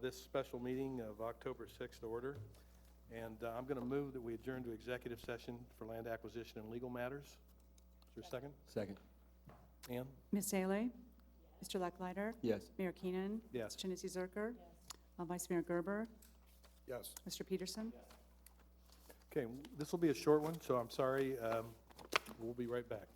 this special meeting of October 6th to order. And I'm going to move that we adjourn to executive session for land acquisition and legal matters. Is there a second? Second. Ann? Ms. Saleh? Mr. Lechleiter? Yes. Mayor Keenan? Yes. Ms. Janice Zerker? Vice Mayor Gerber? Yes. Mr. Peterson? Okay, this will be a short one, so I'm sorry. We'll be right back.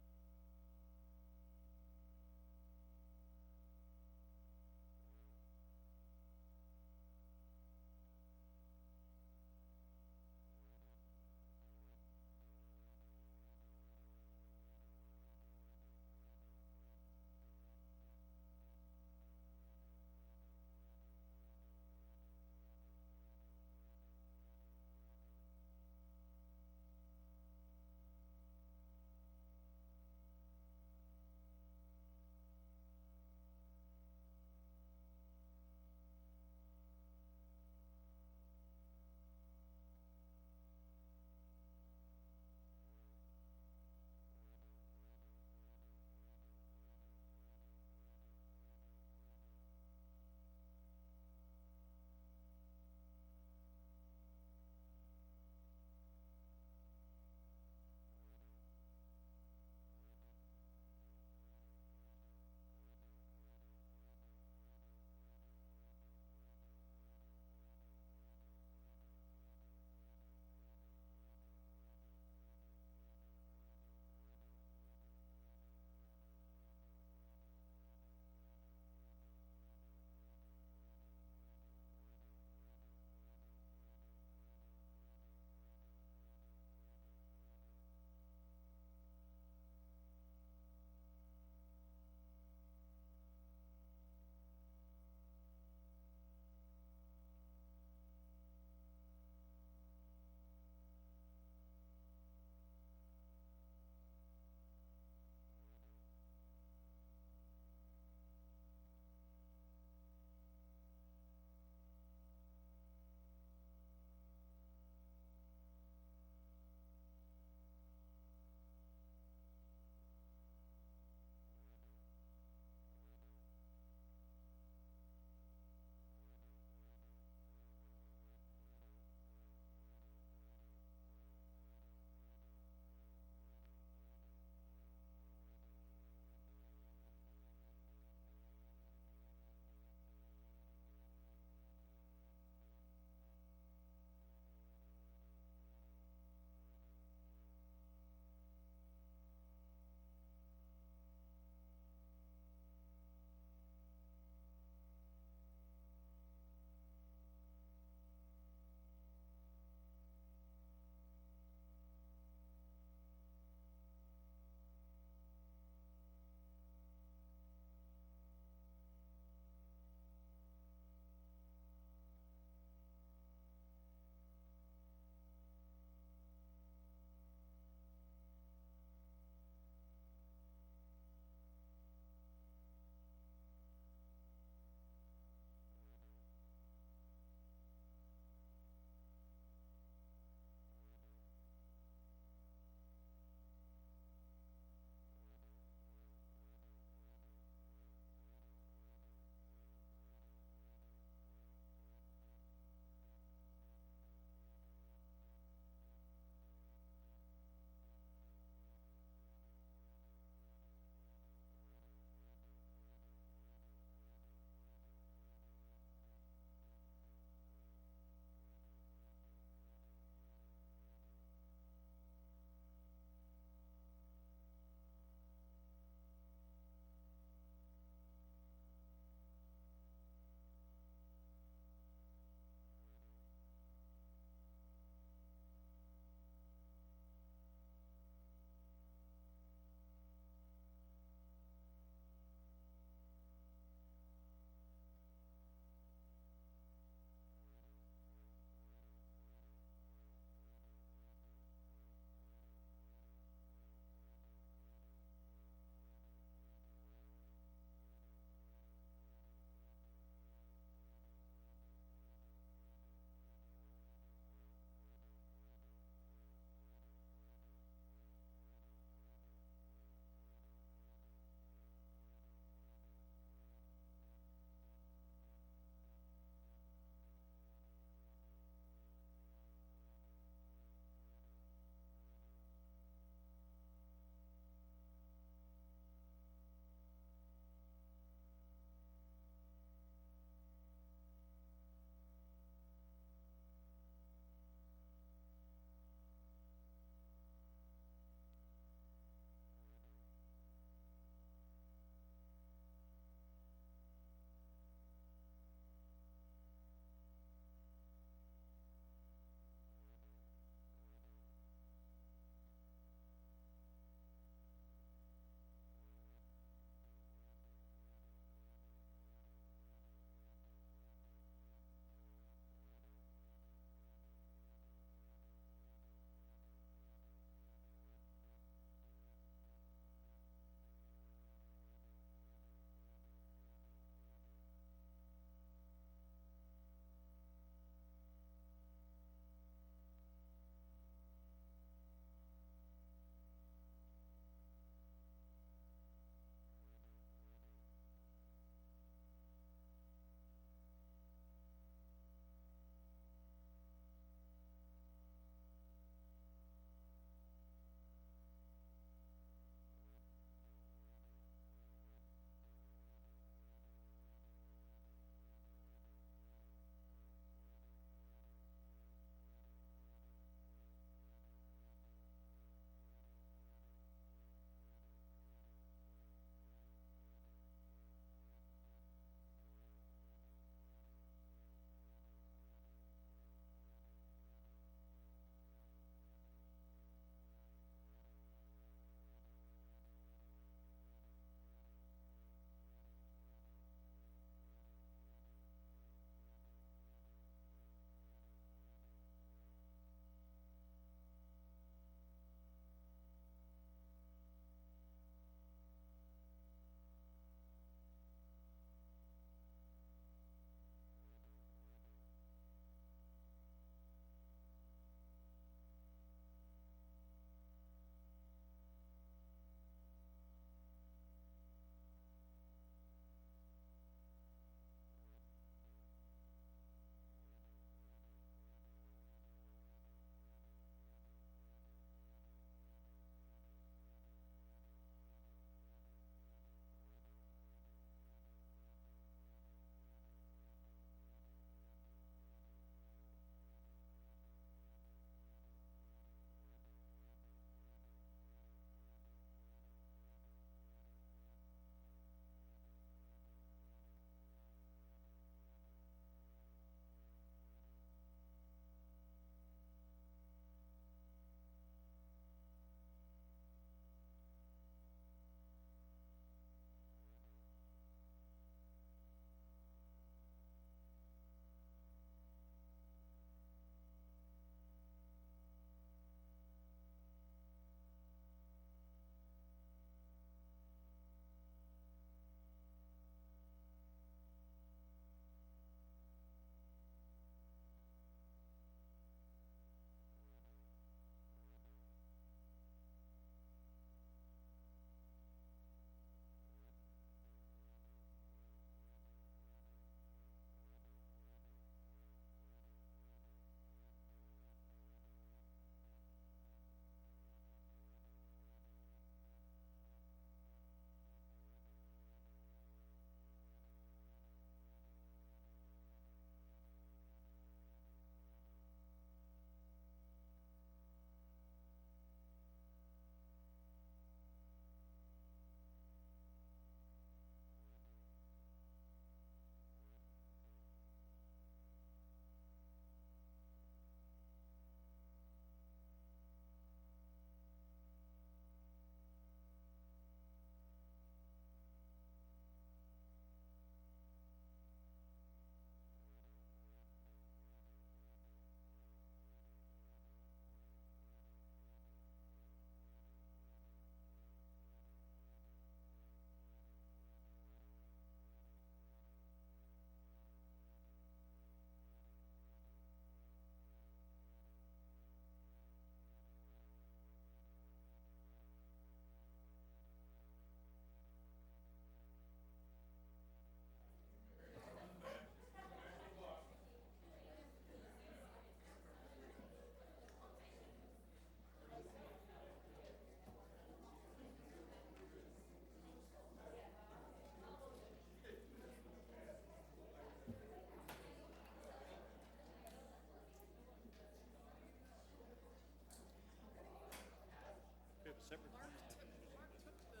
Mark took the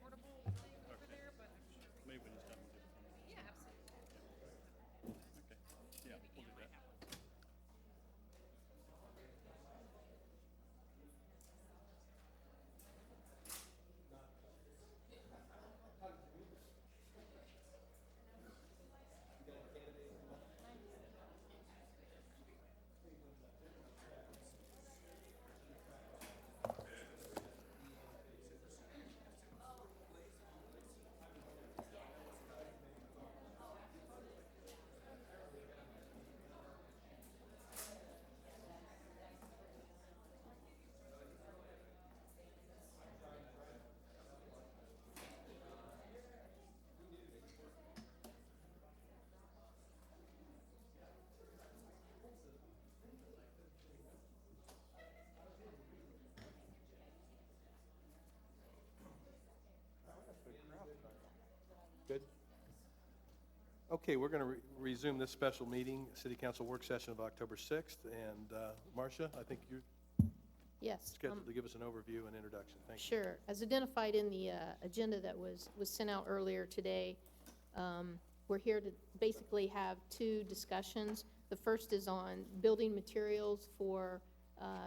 portable thing over there, but I'm sure. Maybe when he's done, we'll give it to him. Yeah, absolutely. Okay, yeah, we'll do that. Good. Okay, we're going to resume this special meeting, City Council work session of October 6th. And Marcia, I think you're Yes. scheduled to give us an overview and introduction. Thank you. Sure. As identified in the agenda that was sent out earlier today, we're here to basically have two discussions. The first is on building materials for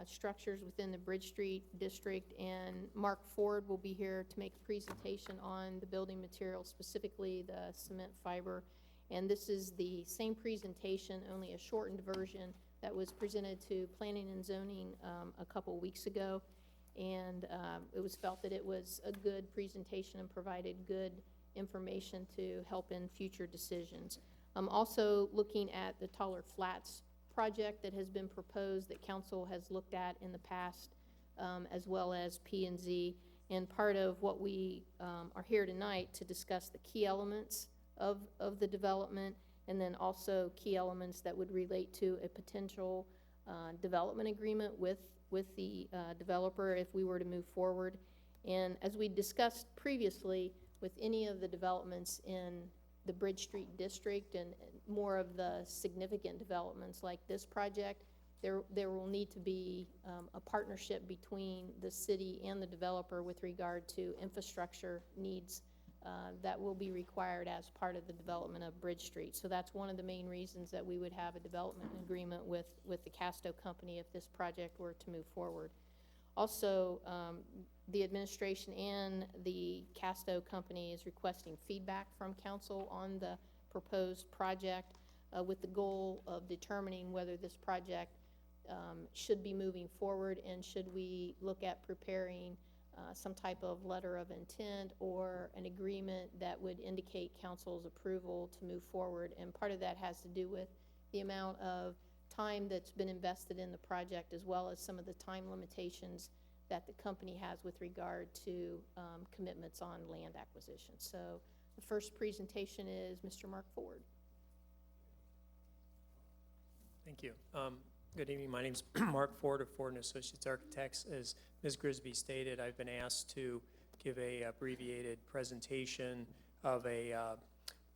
structures within the Bridge Street District, and Mark Ford will be here to make a presentation on the building materials, specifically the cement fiber. And this is the same presentation, only a shortened version that was presented to Planning and Zoning a couple weeks ago. And it was felt that it was a good presentation and provided good information to help in future decisions. I'm also looking at the Taller Flats project that has been proposed that council has looked at in the past, as well as P&Z. And part of what we are here tonight to discuss the key elements of the development, and then also key elements that would relate to a potential development agreement with the developer if we were to move forward. And as we discussed previously, with any of the developments in the Bridge Street District and more of the significant developments like this project, there will need to be a partnership between the city and the developer with regard to infrastructure needs that will be required as part of the development of Bridge Street. So that's one of the main reasons that we would have a development agreement with the Casto company if this project were to move forward. Also, the administration and the Casto company is requesting feedback from council on the proposed project with the goal of determining whether this project should be moving forward, and should we look at preparing some type of letter of intent or an agreement that would indicate council's approval to move forward. And part of that has to do with the amount of time that's been invested in the project, as well as some of the time limitations that the company has with regard to commitments on land acquisition. So the first presentation is Mr. Mark Ford. Thank you. Good evening. My name's Mark Ford of Ford & Associates Architects. As Ms. Grisby stated, I've been asked to give a abbreviated presentation of a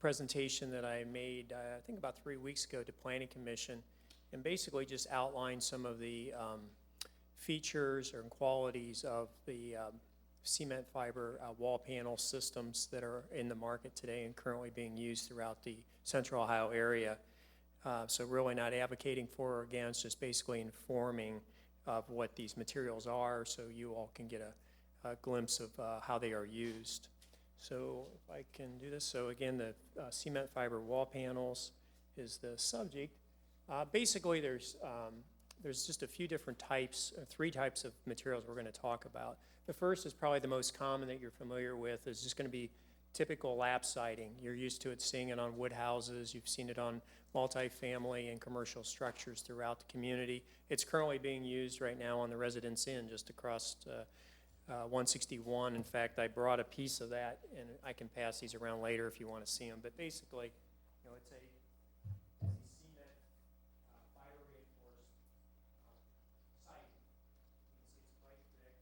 presentation that I made, I think about 3 weeks ago, to Planning Commission, and basically just outline some of the features or qualities of the cement fiber wall panel systems that are in the market today and currently being used throughout the Central Ohio area. So really not advocating for or against, just basically informing of what these materials are so you all can get a glimpse of how they are used. So if I can do this. So again, the cement fiber wall panels is the subject. Basically there's just a few different types, 3 types of materials we're going to talk about. The first is probably the most common that you're familiar with, is just going to be typical lap siding. You're used to it, seeing it on wood houses. You've seen it on multifamily and commercial structures throughout the community. It's currently being used right now on the Residence Inn just across 161. In fact, I brought a piece of that, and I can pass these around later if you want to see them. But basically, you know, it's a cement fiber reinforced siding. You can see it's quite thick.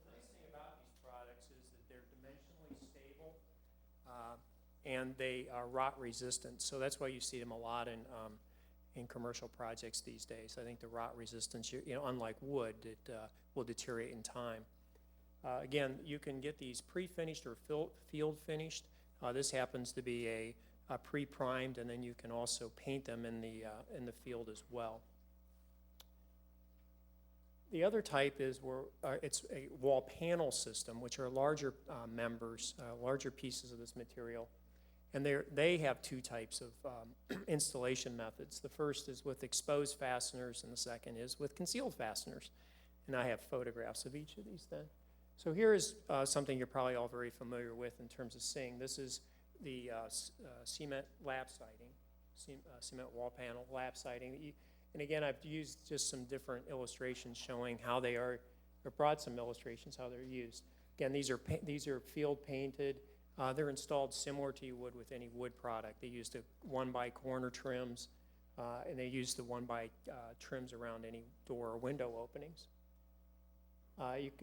And the nice thing about these products is that they're dimensionally stable. And they are rot resistant, so that's why you see them a lot in commercial projects these days. I think the rot resistance, you know, unlike wood, it will deteriorate in time. Again, you can get these pre-finished or field finished. This happens to be a pre-primed, and then you can also paint them in the field as well. The other type is where it's a wall panel system, which are larger members, larger pieces of this material. And they have two types of installation methods. The first is with exposed fasteners, and the second is with concealed fasteners. And I have photographs of each of these then. So here is something you're probably all very familiar with in terms of seeing. This is the cement lap siding, cement wall panel lap siding. And again, I've used just some different illustrations showing how they are, or brought some illustrations how they're used. Again, these are field painted. They're installed similar to you would with any wood product. They use the 1x corner trims, and they use the 1x trims around any door or window openings.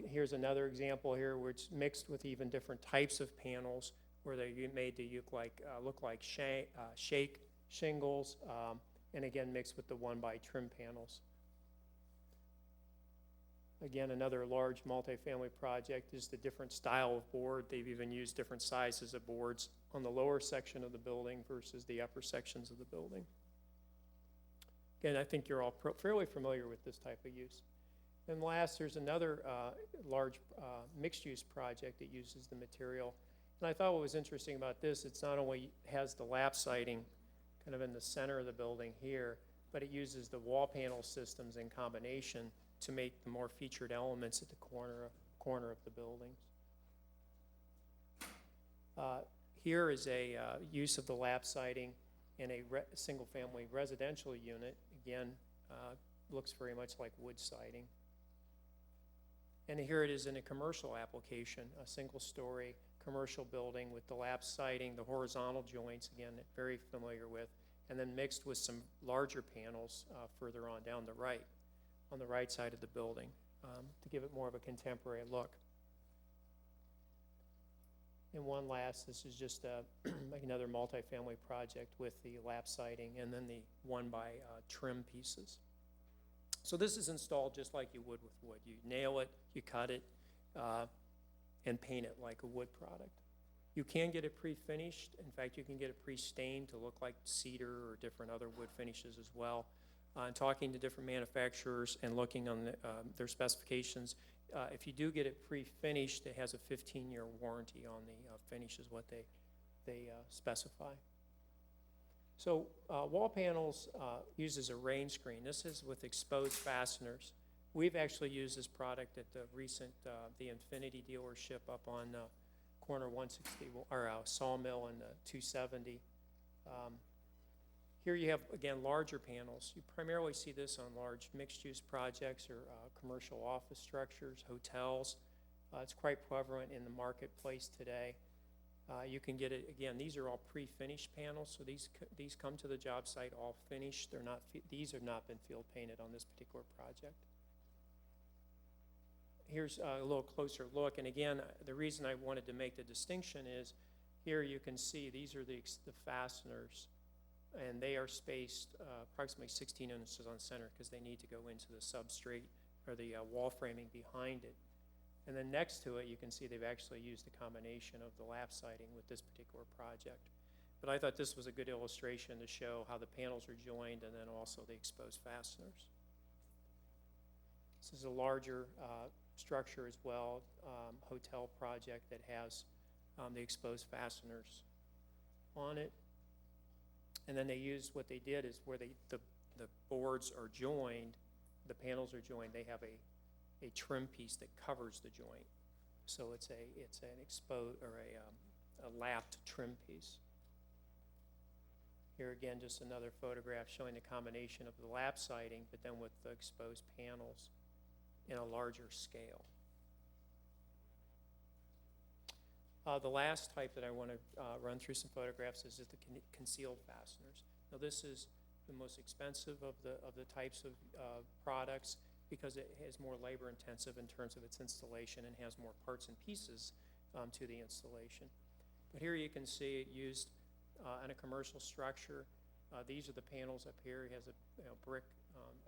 Here's another example here where it's mixed with even different types of panels where they're made to look like shake shingles, and again mixed with the 1x trim panels. Again, another large multifamily project is the different style of board. They've even used different sizes of boards on the lower section of the building versus the upper sections of the building. Again, I think you're all fairly familiar with this type of use. And last, there's another large mixed-use project that uses the material. And I thought what was interesting about this, it's not only has the lap siding kind of in the center of the building here, but it uses the wall panel systems in combination to make the more featured elements at the corner of the buildings. Here is a use of the lap siding in a single-family residential unit. Again, looks very much like wood siding. And here it is in a commercial application, a single-story commercial building with the lap siding, the horizontal joints, again, very familiar with, and then mixed with some larger panels further on down on the right side of the building to give it more of a contemporary look. And one last, this is just another multifamily project with the lap siding and then the 1x trim pieces. So this is installed just like you would with wood. You nail it, you cut it, and paint it like a wood product. You can get it pre-finished. In fact, you can get it pre-stained to look like cedar or different other wood finishes as well. And talking to different manufacturers and looking on their specifications, if you do get it pre-finished, it has a 15-year warranty on the finish is what they specify. So wall panels uses a rain screen. This is with exposed fasteners. We've actually used this product at the recent, the Infinity dealership up on corner 160, or Sawmill and 270. Here you have, again, larger panels. You primarily see this on large mixed-use projects or commercial office structures, hotels. It's quite prevalent in the marketplace today. You can get it, again, these are all pre-finished panels, so these come to the job site all finished. They're not, these have not been field painted on this particular project. Here's a little closer look, and again, the reason I wanted to make the distinction is here you can see these are the fasteners, and they are spaced approximately 16 inches on center because they need to go into the substrate or the wall framing behind it. And then next to it, you can see they've actually used a combination of the lap siding with this particular project. But I thought this was a good illustration to show how the panels are joined and then also the exposed fasteners. This is a larger structure as well, hotel project that has the exposed fasteners on it. And then they used, what they did is where the boards are joined, the panels are joined, they have a trim piece that covers the joint. So it's an exposed or a lapped trim piece. Here again, just another photograph showing the combination of the lap siding, but then with the exposed panels in a larger scale. The last type that I want to run through some photographs is the concealed fasteners. Now this is the most expensive of the types of products because it is more labor intensive in terms of its installation and has more parts and pieces to the installation. But here you can see it used in a commercial structure. These are the panels up here. It has a brick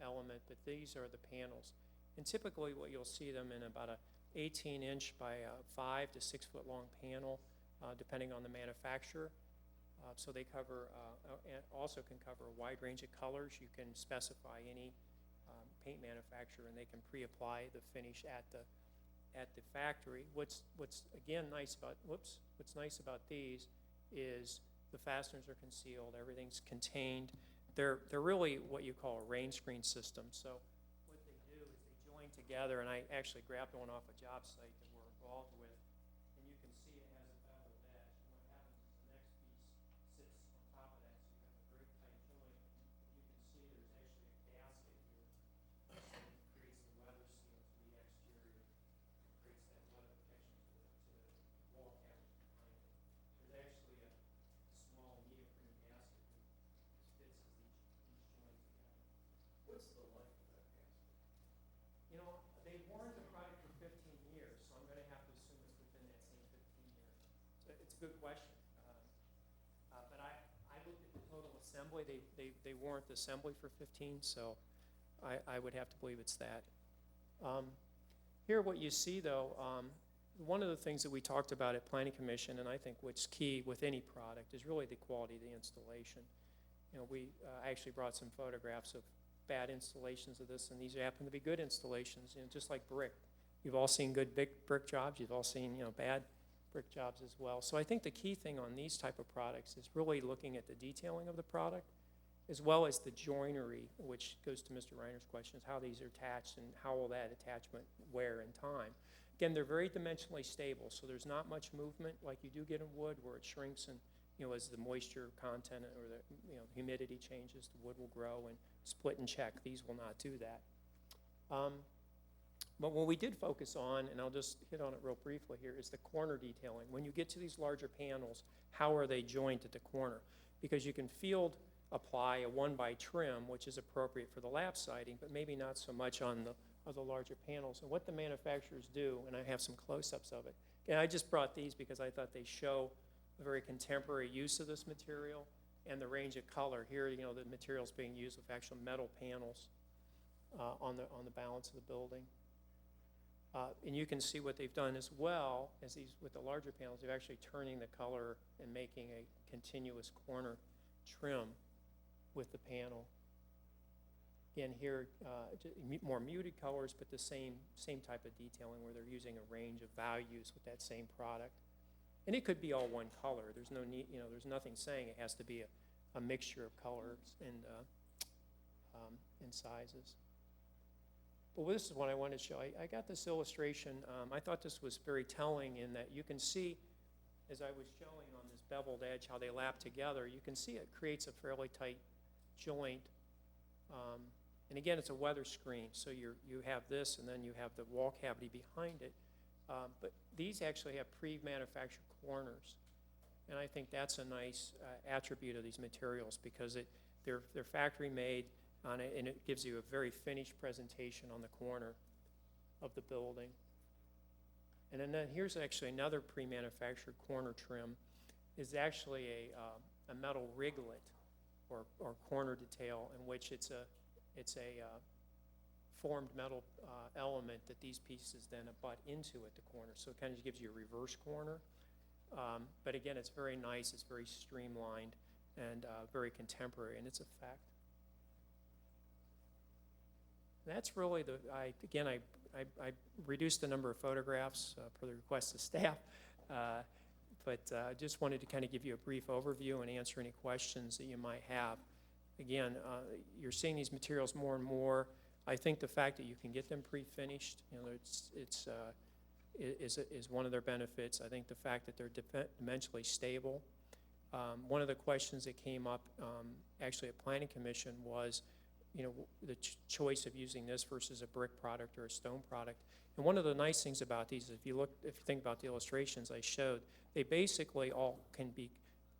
element, but these are the panels. And typically what you'll see them in about 18-inch by 5 to 6 foot long panel, depending on the manufacturer. So they cover, and also can cover a wide range of colors. You can specify any paint manufacturer, and they can pre-apply the finish at the factory. What's again nice about what's nice about these is the fasteners are concealed. Everything's contained. They're really what you call a rain screen system. So what they do is they join together, and I actually grabbed one off a job site that we're involved with, and you can see it has a beveled edge. And what happens is the next piece sits on top of that, so you have a very tight joint. You can see there's actually a gasket here that creates the weather seal to the exterior, creates that weather protection to the wall cavity behind it. There's actually a small neoprene gasket that fits each joint together. What's the life of that gasket? You know, they warranted the product for 15 years, so I'm going to have to assume it's within that same 15 years. So it's a good question. But I looked at the total assembly. They warrant the assembly for 15, so I would have to believe it's that. Here what you see, though, one of the things that we talked about at Planning Commission, and I think what's key with any product, is really the quality of the installation. You know, I actually brought some photographs of bad installations of this, and these happen to be good installations, you know, just like brick. You've all seen good big brick jobs. You've all seen, you know, bad brick jobs as well. So I think the key thing on these type of products is really looking at the detailing of the product, as well as the joinery, which goes to Mr. Reiner's question, is how these are attached and how will that attachment wear in time. Again, they're very dimensionally stable, so there's not much movement like you do get in wood, where it shrinks and, you know, as the moisture content or the, you know, humidity changes, the wood will grow and split and check. These will not do that. But what we did focus on, and I'll just hit on it real briefly here, is the corner detailing. When you get to these larger panels, how are they joined at the corner? Because you can field apply a 1x trim, which is appropriate for the lap siding, but maybe not so much on the larger panels. And what the manufacturers do, and I have some close-ups of it, and I just brought these because I thought they show a very contemporary use of this material and the range of color. Here, you know, the material's being used with actual metal panels on the balance of the building. And you can see what they've done as well as these with the larger panels. They're actually turning the color and making a continuous corner trim with the panel. Again, here more muted colors, but the same type of detailing where they're using a range of values with that same product. And it could be all one color. There's no need, you know, there's nothing saying it has to be a mixture of colors and sizes. Well, this is what I wanted to show. I got this illustration. I thought this was very telling in that you can see, as I was showing on this beveled edge, how they lap together. You can see it creates a fairly tight joint. And again, it's a weather screen, so you have this, and then you have the wall cavity behind it. But these actually have pre-manufactured corners, and I think that's a nice attribute of these materials because they're factory made on it, and it gives you a very finished presentation on the corner of the building. And then here's actually another pre-manufactured corner trim. Is actually a metal riglet or corner detail in which it's a formed metal element that these pieces then abut into at the corner. So it kind of gives you a reverse corner. But again, it's very nice, it's very streamlined, and very contemporary in its effect. That's really I reduced the number of photographs per the request of staff, but just wanted to kind of give you a brief overview and answer any questions that you might have. Again, you're seeing these materials more and more. I think the fact that you can get them pre-finished, you know, is one of their benefits. I think the fact that they're dimensionally stable. One of the questions that came up actually at Planning Commission was, you know, the choice of using this versus a brick product or a stone product. And one of the nice things about these, if you think about the illustrations I showed, they basically all can be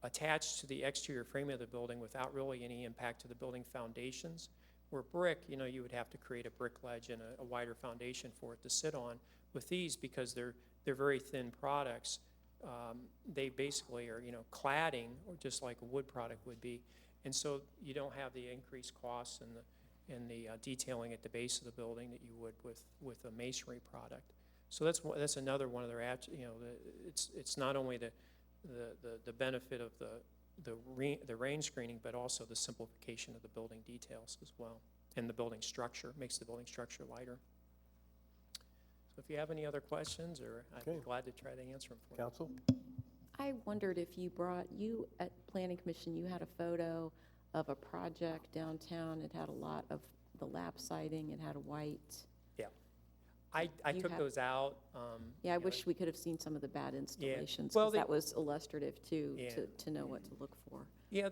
attached to the exterior frame of the building without really any impact to the building foundations. Where brick, you know, you would have to create a brick ledge and a wider foundation for it to sit on. With these, because they're very thin products, they basically are, you know, cladding, or just like a wood product would be. And so you don't have the increased costs and the detailing at the base of the building that you would with a masonry product. So that's another one of their, it's not only the benefit of the rain screening, but also the simplification of the building details as well, and the building structure, makes the building structure lighter. So if you have any other questions, or I'd be Okay. glad to try to answer them for you. Council? I wondered if you at Planning Commission, you had a photo of a project downtown. It had a lot of the lap siding, it had a white. Yeah. I You took have- those out. Yeah, I you know, wish we could have seen some of the bad installations, Well, because they- that was illustrative too, Yeah. to know what to look for. Yeah,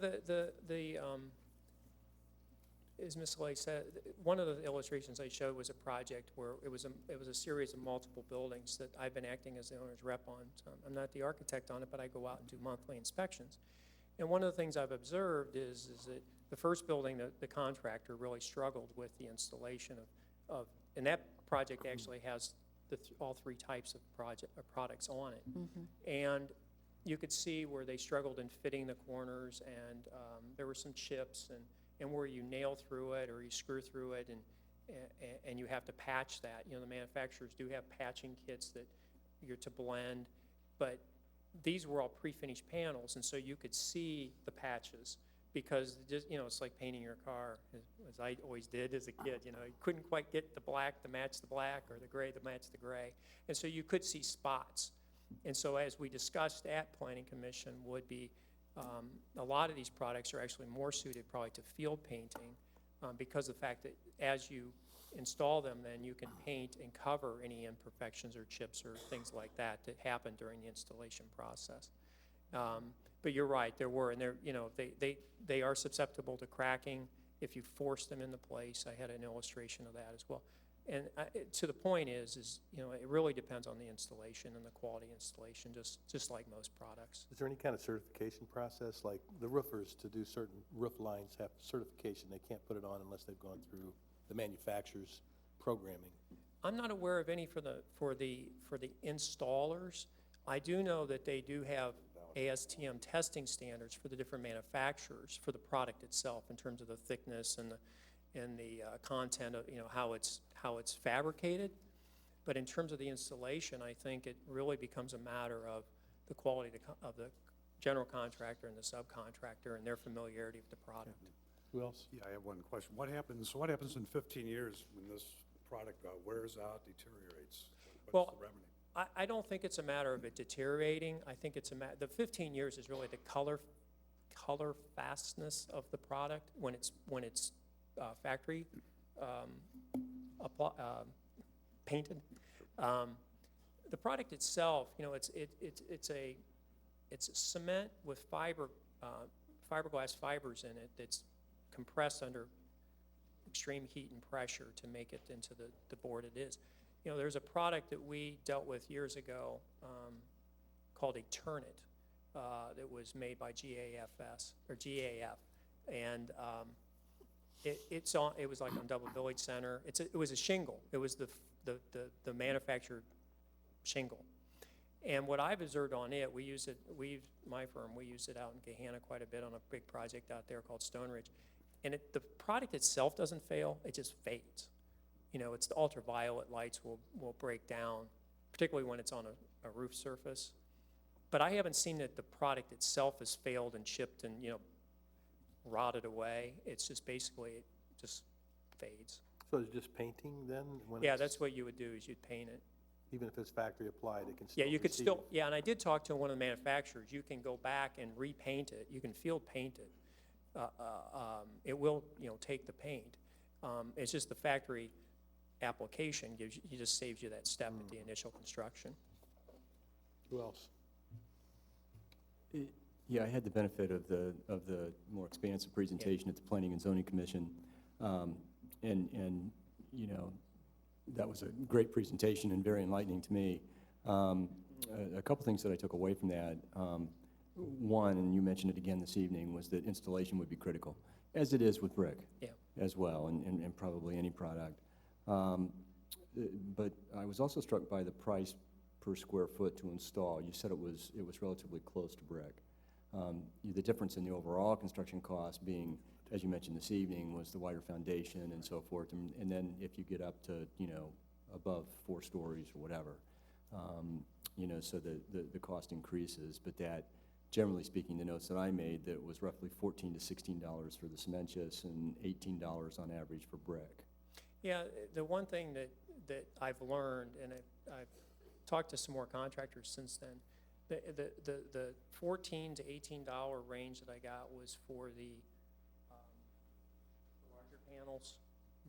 as Ms. Lay said, one of the illustrations I showed was a project where it was a series of multiple buildings that I've been acting as the owner's rep on. So I'm not the architect on it, but I go out and do monthly inspections. And one of the things I've observed is that the first building, the contractor really struggled with the installation of, and that project actually has all three types of products on it. And you could see where they struggled in fitting the corners, and there were some chips, and where you nail through it or you screw through it, and you have to patch that. You know, the manufacturers do have patching kits that you're to blend, but these were all pre-finished panels, and so you could see the patches, because just, you know, it's like painting your car, as I always did as a kid. You know, you couldn't quite get the black to match the black, or the gray to match the gray, and so you could see spots. And so as we discussed at Planning Commission, would be a lot of these products are actually more suited probably to field painting, because of the fact that as you install them, then you can paint and cover any imperfections or chips or things like that happen during the installation process. But you're right, there were, and they're, you know, they are susceptible to cracking if you force them into place. I had an illustration of that as well. And to the point is, you know, it really depends on the installation and the quality installation, just like most products. Is there any kind of certification process, like the roofers to do certain roof lines have certification? They can't put it on unless they've gone through the manufacturer's programming. I'm not aware of any for the installers. I do know that they do have ASTM testing standards for the different manufacturers for the product itself, in terms of the thickness and the content of, you know, how it's fabricated. But in terms of the installation, I think it really becomes a matter of the quality of the general contractor and the subcontractor and their familiarity with the product. Who else? Yeah, I have one question. What happens in 15 years when this product wears out, deteriorates? What's the remedy? I don't think it's a matter of it deteriorating. I think it's the 15 years is really the color fastness of the product when it's factory painted. The product itself, you know, it's a cement with fiberglass fibers in it that's compressed under extreme heat and pressure to make it into the board it is. You know, there's a product that we dealt with years ago called a Turnit that was made by GAF, and it was like on Double Village Center. It was a shingle. It was the manufactured shingle. And what I've observed on it, my firm, we use it out in Gahanna quite a bit on a big project out there called Stone Ridge. And the product itself doesn't fail, it just fades. You know, it's the ultraviolet lights will break down, particularly when it's on a roof surface. But I haven't seen that the product itself has failed and chipped and, you know, rotted away. It's just basically, it just fades. So it's just painting then? Yeah, that's what you would do, is you'd paint it. Even if it's factory applied, it can still Yeah, you could receive. still, yeah, and I did talk to one of the manufacturers. You can go back and repaint it. You can field paint it. It will, you know, take the paint. It's just the factory application just saves you that step at the initial construction. Who else? Yeah, I had the benefit of the more expansive presentation at the Planning and Zoning Commission, and you know, that was a great presentation and very enlightening to me. A couple things that I took away from that. One, and you mentioned it again this evening, was that installation would be critical, as it is with brick as well, and probably any product. But I was also struck by the price per square foot to install. You said it was relatively close to brick. The difference in the overall construction cost being, as you mentioned this evening, was the wider foundation and so forth. And then if you get up to, you know, above 4 stories or whatever. You know, so the cost increases, but that, generally speaking, the notes that I made, that was roughly $14 to $16 for the cementitious and $18 on average for brick. Yeah, the one thing that I've learned, and I've talked to some more contractors since then, the $14 to $18 range that I got was for the larger panels,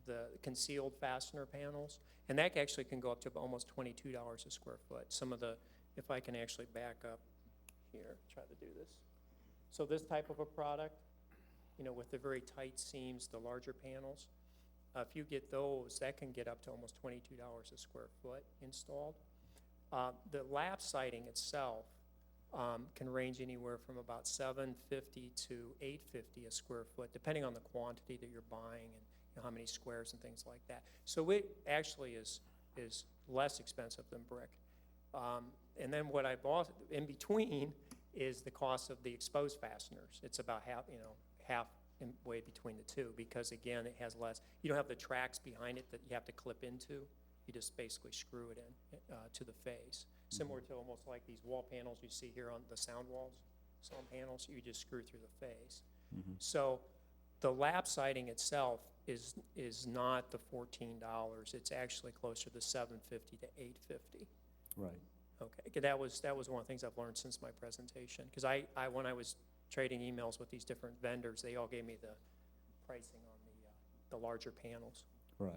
the concealed fastener panels, and that actually can go up to almost $22 a square foot. Some of the, if I can actually back up here, try to do this. So this type of a product, you know, with the very tight seams, the larger panels, if you get those, that can get up to almost $22 a square foot installed. The lap siding itself can range anywhere from about $750 to $850 a square foot, depending on the quantity that you're buying and, you know, how many squares and things like that. So it actually is less expensive than brick. And then what I bought in between is the cost of the exposed fasteners. It's about half in way between the two, because again, it has less, you don't have the tracks behind it that you have to clip into. You just basically screw it in to the face. Similar to almost like these wall panels you see here on the sound walls, sound panels, you just screw through the face. So the lap siding itself is not the $14. It's actually closer to $750 to $850. Right. Okay, that was one of the things I've learned since my presentation. Because I when I was trading emails with these different vendors, they all gave me the pricing on the larger panels. Right.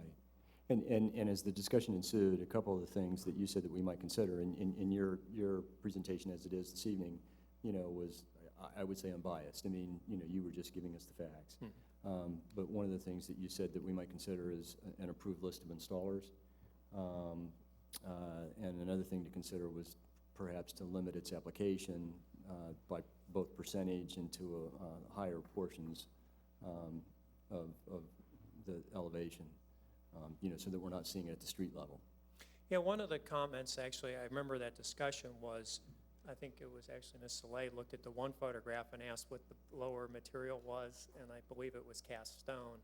And as the discussion ensued, a couple of the things that you said that we might consider in your presentation as it is this evening, you know, was, I would say, unbiased. I mean, you know, you were just giving us the facts. But one of the things that you said that we might consider is an approved list of installers. And another thing to consider was perhaps to limit its application by both percentage and to higher portions of the elevation, you know, so that we're not seeing it at the street level. Yeah, one of the comments, actually, I remember that discussion was, I think it was actually Ms. Soleil looked at the one photograph and asked what the lower material was, and I believe it was cast stone.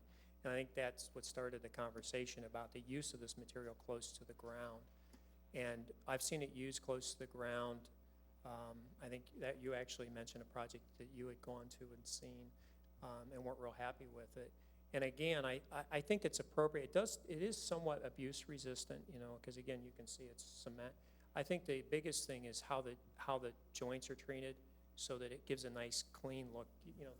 And I think that's what started the conversation about the use of this material close to the ground. And I've seen it used close to the ground. I think that you actually mentioned a project that you had gone to and seen and weren't real happy with it. And again, I think it's appropriate. It is somewhat abuse resistant, you know, because again, you can see it's cement. I think the biggest thing is how the joints are treated so that it gives a nice clean look. You know,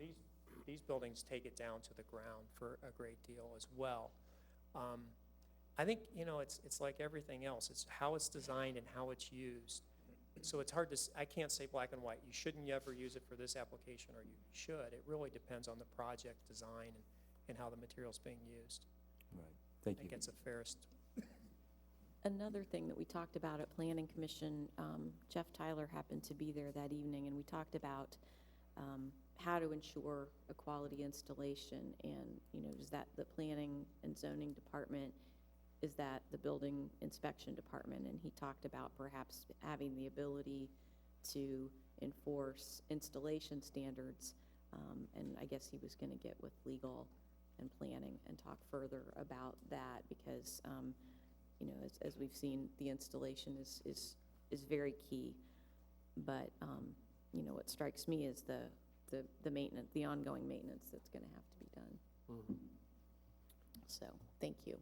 these buildings take it down to the ground for a great deal as well. I think, you know, it's like everything else. It's how it's designed and how it's used. So it's hard to, I can't say black and white. You shouldn't ever use it for this application, or you should. It really depends on the project design and how the material's being used. Right. Thank I you. think it's a fairest. Another thing that we talked about at Planning Commission, Jeff Tyler happened to be there that evening, and we talked about how to ensure a quality installation, and, you know, is that the Planning and Zoning Department, is that the Building Inspection Department, and he talked about perhaps having the ability to enforce installation standards, and I guess he was going to get with legal and planning and talk further about that, because you know, as we've seen, the installation is very key. But you know, what strikes me is the maintenance, the ongoing maintenance that's going to have to be done. So, thank you.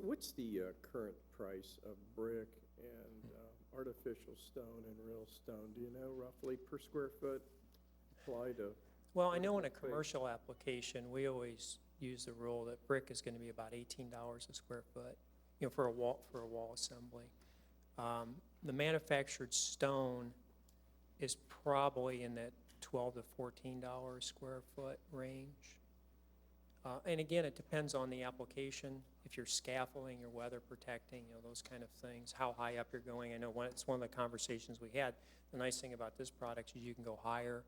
What's the current price of brick and artificial stone and real stone? Do you know roughly per square foot applied to? Well, I know in a commercial application, we always use the rule that brick is going to be about $18 a square foot, you know, for a wall assembly. The manufactured stone is probably in that $12 to $14 square foot range. And again, it depends on the application. If you're scaffolding or weather protecting, you know, those kind of things, how high up you're going. I know it's one of the conversations we had. The nice thing about this product is you can go higher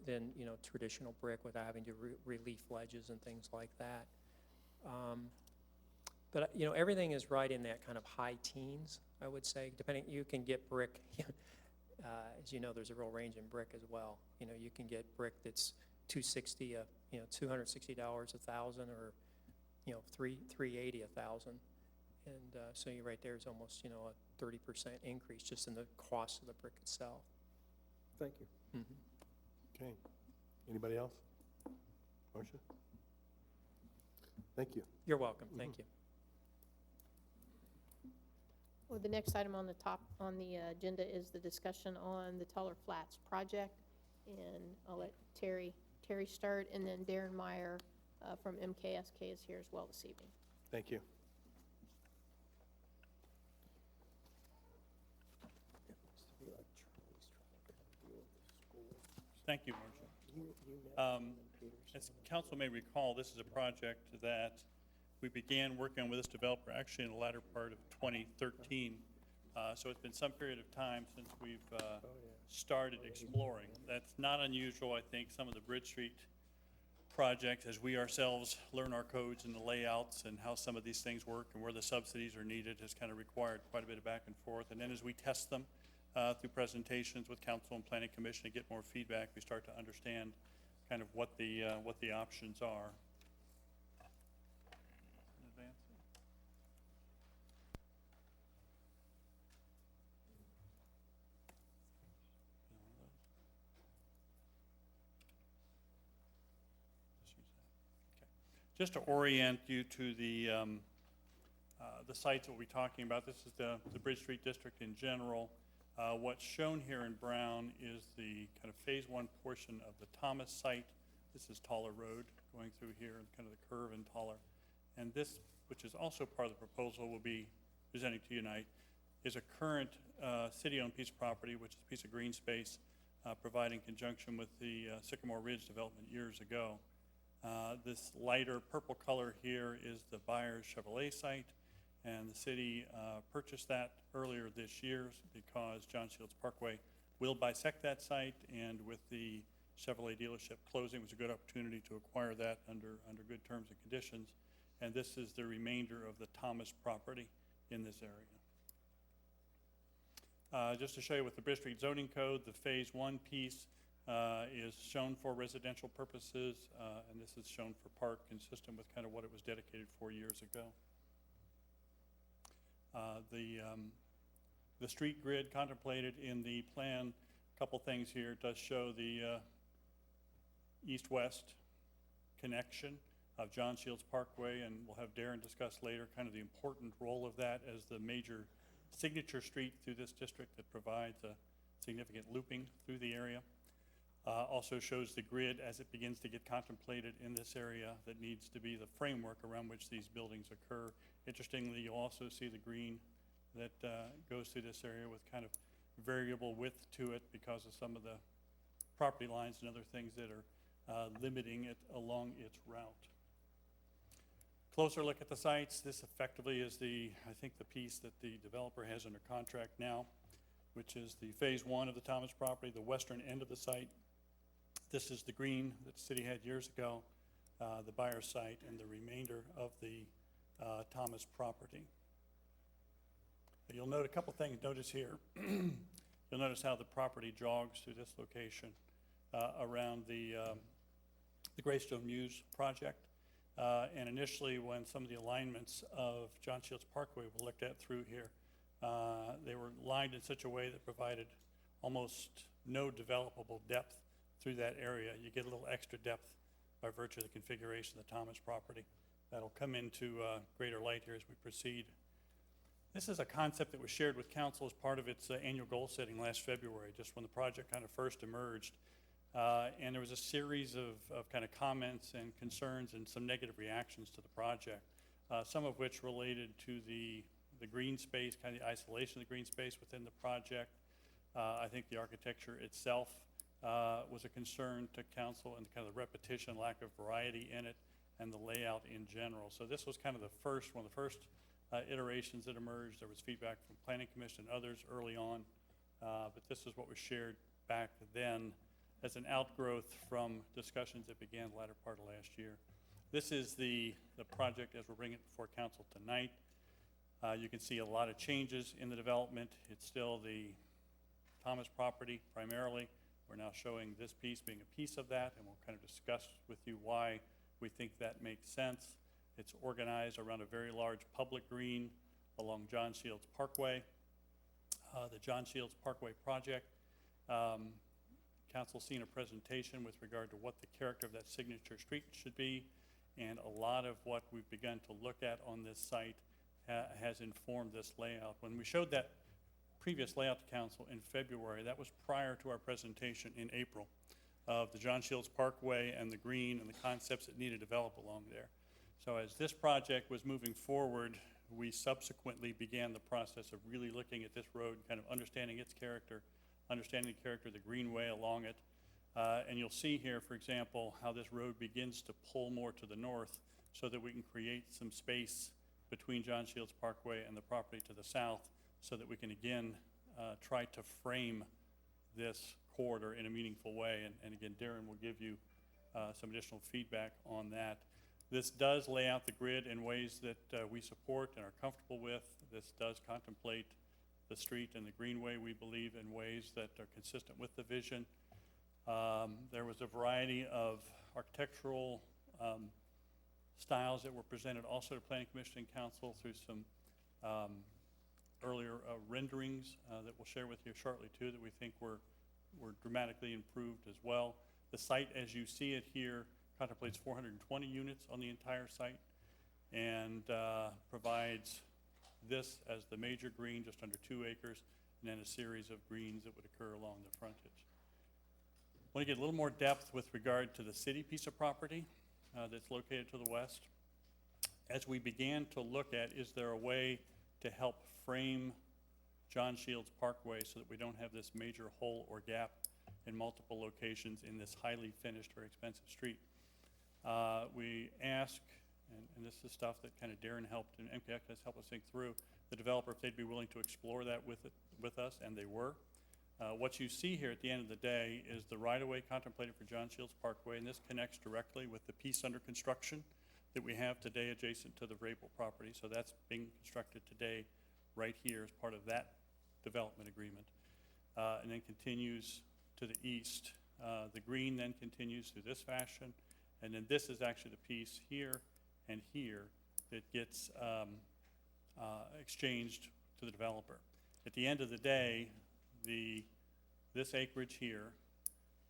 than, you know, traditional brick without having to relief ledges and things like that. But you know, everything is right in that kind of high teens, I would say. Depending, you can get brick. As you know, there's a real range in brick as well. You know, you can get brick that's $260, you know, $260 a thousand, or you know, $380 a thousand. And so you right there is almost, you know, a 30% increase just in the cost of the brick itself. Thank you. Okay. Anybody else? Marcia? Thank you. You're welcome, thank you. Well, the next item on the agenda is the discussion on the Teller Flats project. And I'll let Terry start, and then Darren Meyer from MKSK is here as well this evening. Thank you. Thank you, Marcia. As council may recall, this is a project that we began working on with this developer actually in the latter part of 2013. So it's been some period of time since we've started exploring. That's not unusual, I think, some of the Bridge Street projects, as we ourselves learn our codes and the layouts and how some of these things work and where the subsidies are needed, has kind of required quite a bit of back and forth. And then as we test them through presentations with council and planning commission to get more feedback, we start to understand kind of what the options are. Just to orient you to the sites that we'll be talking about, this is the Bridge Street District in general. What's shown here in brown is the kind of phase one portion of the Thomas site. This is Toller Road going through here, and kind of the curve in Toller. And this, which is also part of the proposal we'll be presenting to you tonight, is a current city-owned piece of property, which is a piece of green space provided in conjunction with the Sycamore Ridge development years ago. This lighter purple color here is the Byers Chevrolet site, and the city purchased that earlier this year because John Shields Parkway will bisect that site, and with the Chevrolet dealership closing, it was a good opportunity to acquire that under good terms and conditions. And this is the remainder of the Thomas property in this area. Just to show you with the Bridge Street zoning code, the phase one piece is shown for residential purposes, and this is shown for park, consistent with kind of what it was dedicated for years ago. The street grid contemplated in the plan, a couple things here. It does show the east-west connection of John Shields Parkway, and we'll have Darren discuss later kind of the important role of that as the major signature street through this district that provides a significant looping through the area. Also shows the grid as it begins to get contemplated in this area that needs to be the framework around which these buildings occur. Interestingly, you'll also see the green that goes through this area with kind of variable width to it because of some of the property lines and other things that are limiting it along its route. Closer look at the sites. This effectively is I think the piece that the developer has under contract now, which is the phase one of the Thomas property, the western end of the site. This is the green that the city had years ago, the Byers site, and the remainder of the Thomas property. You'll note a couple things. Notice here, you'll notice how the property jogs through this location around the Greystone Muse project. And initially, when some of the alignments of John Shields Parkway were looked at through here, they were lined in such a way that provided almost no developable depth through that area. You get a little extra depth by virtue of the configuration of the Thomas property. That'll come into greater light here as we proceed. This is a concept that was shared with council as part of its annual goal setting last February, just when the project kind of first emerged. And there was a series of kind of comments and concerns and some negative reactions to the project, some of which related to the green space, kind of the isolation of the green space within the project. I think the architecture itself was a concern to council, and kind of the repetition, lack of variety in it, and the layout in general. So this was kind of one of the first iterations that emerged. There was feedback from Planning Commission and others early on, but this is what was shared back then as an outgrowth from discussions that began the latter part of last year. This is the project as we're bringing it before council tonight. You can see a lot of changes in the development. It's still the Thomas property primarily. We're now showing this piece being a piece of that, and we'll kind of discuss with you why we think that makes sense. It's organized around a very large public green along John Shields Parkway. The John Shields Parkway project, council's seen a presentation with regard to what the character of that signature street should be, and a lot of what we've begun to look at on this site has informed this layout. When we showed that previous layout to council in February, that was prior to our presentation in April of the John Shields Parkway and the green and the concepts that need to develop along there. So as this project was moving forward, we subsequently began the process of really looking at this road, kind of understanding its character, understanding the character of the greenway along it. And you'll see here, for example, how this road begins to pull more to the north so that we can create some space between John Shields Parkway and the property to the south so that we can again try to frame this corridor in a meaningful way. And again, Darren will give you some additional feedback on that. This does lay out the grid in ways that we support and are comfortable with. This does contemplate the street and the greenway, we believe, in ways that are consistent with the vision. There was a variety of architectural styles that were presented also to Planning Commission and Council through some earlier renderings that we'll share with you shortly too, that we think were dramatically improved as well. The site, as you see it here, contemplates 420 units on the entire site and provides this as the major green, just under 2 acres, and then a series of greens that would occur along the frontage. I want to get a little more depth with regard to the city piece of property that's located to the west. As we began to look at, is there a way to help frame John Shields Parkway so that we don't have this major hole or gap in multiple locations in this highly finished or expensive street? We ask, and this is stuff that kind of Darren helped and MKX has helped us think through, the developer if they'd be willing to explore that with us, and they were. What you see here at the end of the day is the right-of-way contemplated for John Shields Parkway, and this connects directly with the piece under construction that we have today adjacent to the Vrabel property. So that's being constructed today right here as part of that development agreement, and then continues to the east. The green then continues through this fashion, and then this is actually the piece here and here that gets exchanged to the developer. At the end of the day, this acreage here,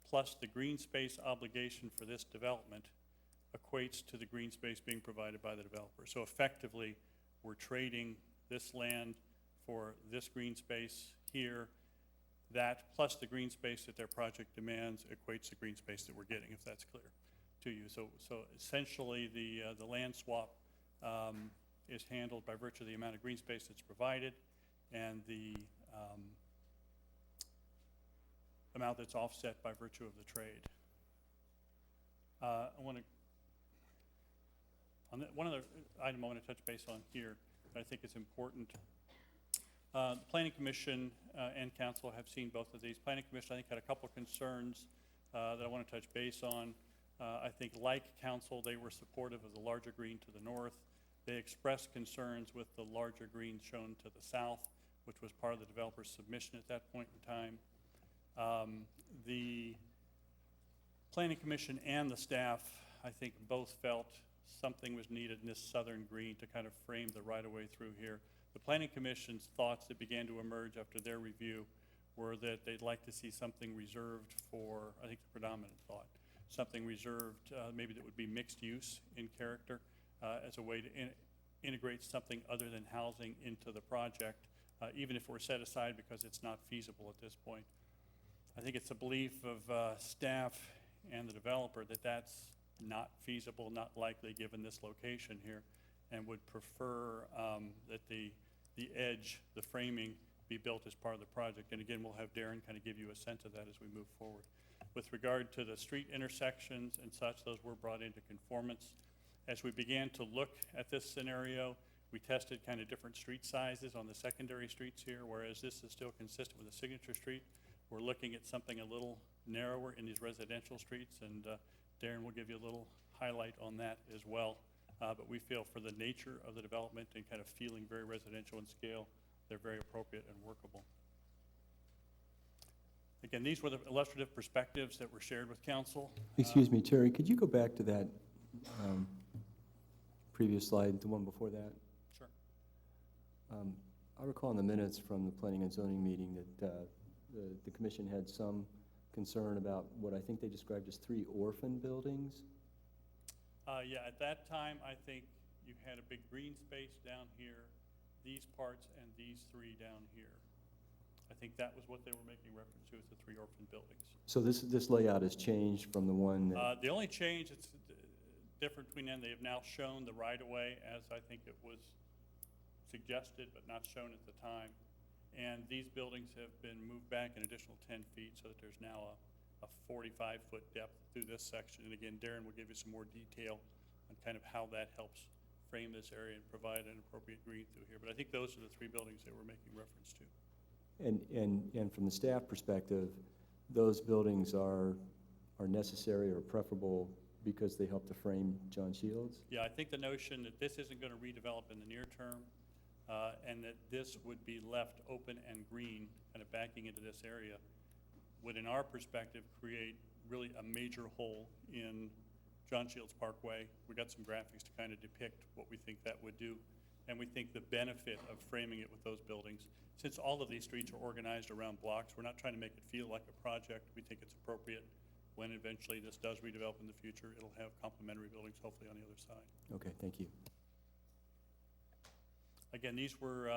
plus the green space obligation for this development, equates to the green space being provided by the developer. So effectively, we're trading this land for this green space here. That plus the green space that their project demands equates to green space that we're getting, if that's clear to you. So essentially, the land swap is handled by virtue of the amount of green space that's provided and the amount that's offset by virtue of the trade. One other item I want to touch base on here that I think is important. The Planning Commission and Council have seen both of these. Planning Commission, I think, had a couple of concerns that I want to touch base on. I think, like Council, they were supportive of the larger green to the north. They expressed concerns with the larger green shown to the south, which was part of the developer's submission at that point in time. The Planning Commission and the staff, I think, both felt something was needed in this southern green to kind of frame the right-of-way through here. The Planning Commission's thoughts that began to emerge after their review were that they'd like to see something reserved for, I think the predominant thought, something reserved maybe that would be mixed use in character as a way to integrate something other than housing into the project, even if we're set aside because it's not feasible at this point. I think it's a belief of staff and the developer that that's not feasible, not likely given this location here, and would prefer that the edge, the framing, be built as part of the project. And again, we'll have Darren kind of give you a sense of that as we move forward. With regard to the street intersections and such, those were brought into conformance. As we began to look at this scenario, we tested kind of different street sizes on the secondary streets here, whereas this is still consistent with the signature street. We're looking at something a little narrower in these residential streets, and Darren will give you a little highlight on that as well. But we feel for the nature of the development and kind of feeling very residential in scale, they're very appropriate and workable. Again, these were the illustrative perspectives that were shared with council. Excuse me, Terry, could you go back to that previous slide, the one before that? Sure. I recall in the minutes from the planning and zoning meeting that the commission had some concern about what I think they described as 3 orphan buildings. Yeah, at that time, I think you had a big green space down here, these parts, and these 3 down here. I think that was what they were making reference to as the 3 orphan buildings. So this layout has changed from the one that, The only change that's different between them, they have now shown the right-of-way as I think it was suggested, but not shown at the time. And these buildings have been moved back an additional 10 feet so that there's now a 45-foot depth through this section. And again, Darren will give you some more detail on kind of how that helps frame this area and provide an appropriate green through here. But I think those are the 3 buildings that we're making reference to. and from the staff perspective, those buildings are necessary or preferable because they help to frame John Shields? Yeah, I think the notion that this isn't going to redevelop in the near term, and that this would be left open and green, kind of backing into this area, would, in our perspective, create really a major hole in John Shields Parkway. We got some graphics to kind of depict what we think that would do, and we think the benefit of framing it with those buildings. Since all of these streets are organized around blocks, we're not trying to make it feel like a project. We think it's appropriate when eventually this does redevelop in the future. It'll have complementary buildings, hopefully, on the other side. Okay, thank you. Again, these were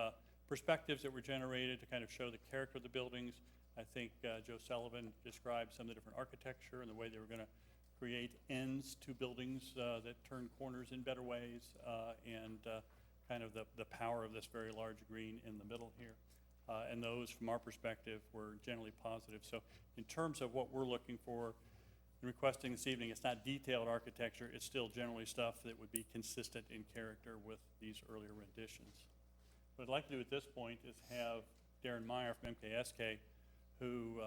perspectives that were generated to kind of show the character of the buildings. I think Joe Sullivan described some of the different architecture and the way they were going to create ends to buildings that turn corners in better ways, and kind of the power of this very large green in the middle here. And those, from our perspective, were generally positive. So in terms of what we're looking for and requesting this evening, it's not detailed architecture. It's still generally stuff that would be consistent in character with these earlier renditions. What I'd like to do at this point is have Darren Meyer from MKSK, who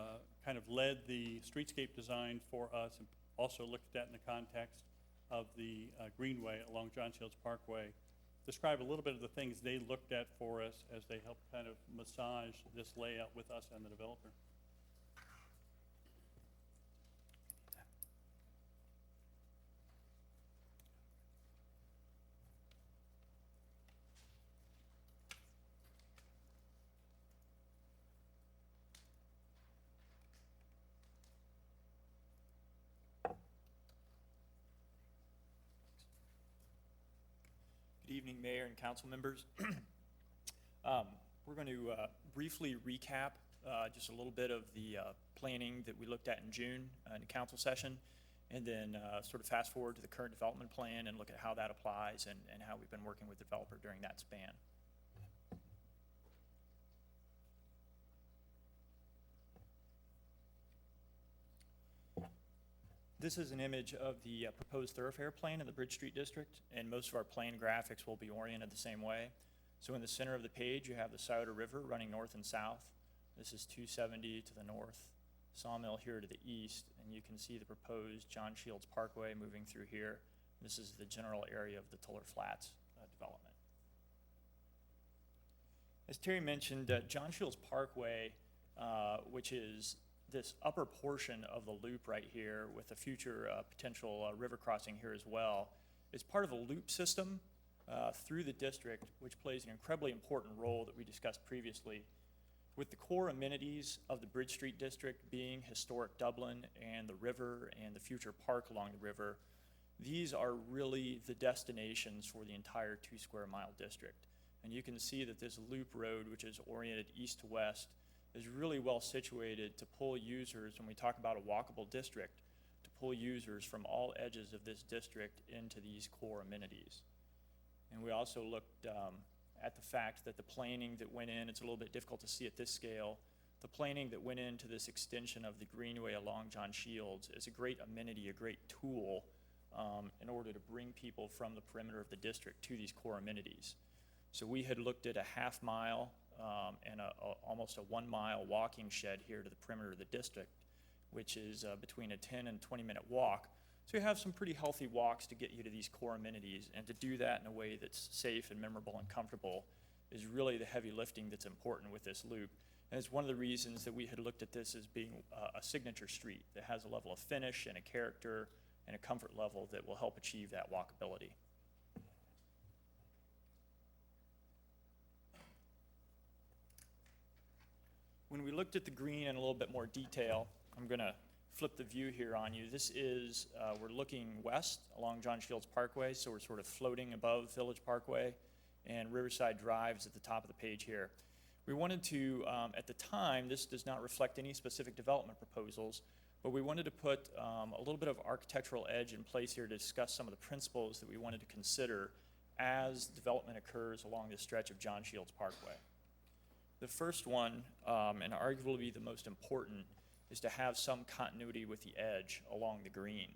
kind of led the streetscape design for us and also looked at that in the context of the greenway along John Shields Parkway, describe a little bit of the things they looked at for us as they helped kind of massage this layout with us and the developer. Good evening, Mayor and council members. We're going to briefly recap just a little bit of the planning that we looked at in June in the council session, and then sort of fast forward to the current development plan and look at how that applies and how we've been working with the developer during that span. This is an image of the proposed thoroughfare plan in the Bridge Street District, and most of our plan graphics will be oriented the same way. So in the center of the page, you have the Scioto River running north and south. This is 270 to the north, Sawmill here to the east, and you can see the proposed John Shields Parkway moving through here. This is the general area of the Tuller Flats development. As Terry mentioned, John Shields Parkway, which is this upper portion of the loop right here with a future potential river crossing here as well, is part of a loop system through the district, which plays an incredibly important role that we discussed previously. With the core amenities of the Bridge Street District being historic Dublin and the river and the future park along the river, these are really the destinations for the entire 2 square mile district. And you can see that this loop road, which is oriented east to west, is really well situated to pull users, when we talk about a walkable district, to pull users from all edges of this district into these core amenities. And we also looked at the fact that the planning that went in, it's a little bit difficult to see at this scale, the planning that went into this extension of the greenway along John Shields is a great amenity, a great tool in order to bring people from the perimeter of the district to these core amenities. So we had looked at a half mile and almost a 1 mile walking shed here to the perimeter of the district, which is between a 10 and 20-minute walk. So you have some pretty healthy walks to get you to these core amenities, and to do that in a way that's safe and memorable and comfortable is really the heavy lifting that's important with this loop. And it's one of the reasons that we had looked at this as being a signature street that has a level of finish and a character and a comfort level that will help achieve that walkability. when we looked at the green in a little bit more detail, I'm going to flip the view here on you. This is, we're looking west along John Shields Parkway, so we're sort of floating above Village Parkway, and Riverside Drive is at the top of the page here. We wanted to, at the time, this does not reflect any specific development proposals, but we wanted to put a little bit of architectural edge in place here to discuss some of the principles that we wanted to consider as development occurs along this stretch of John Shields Parkway. The first one, and arguably the most important, is to have some continuity with the edge along the green.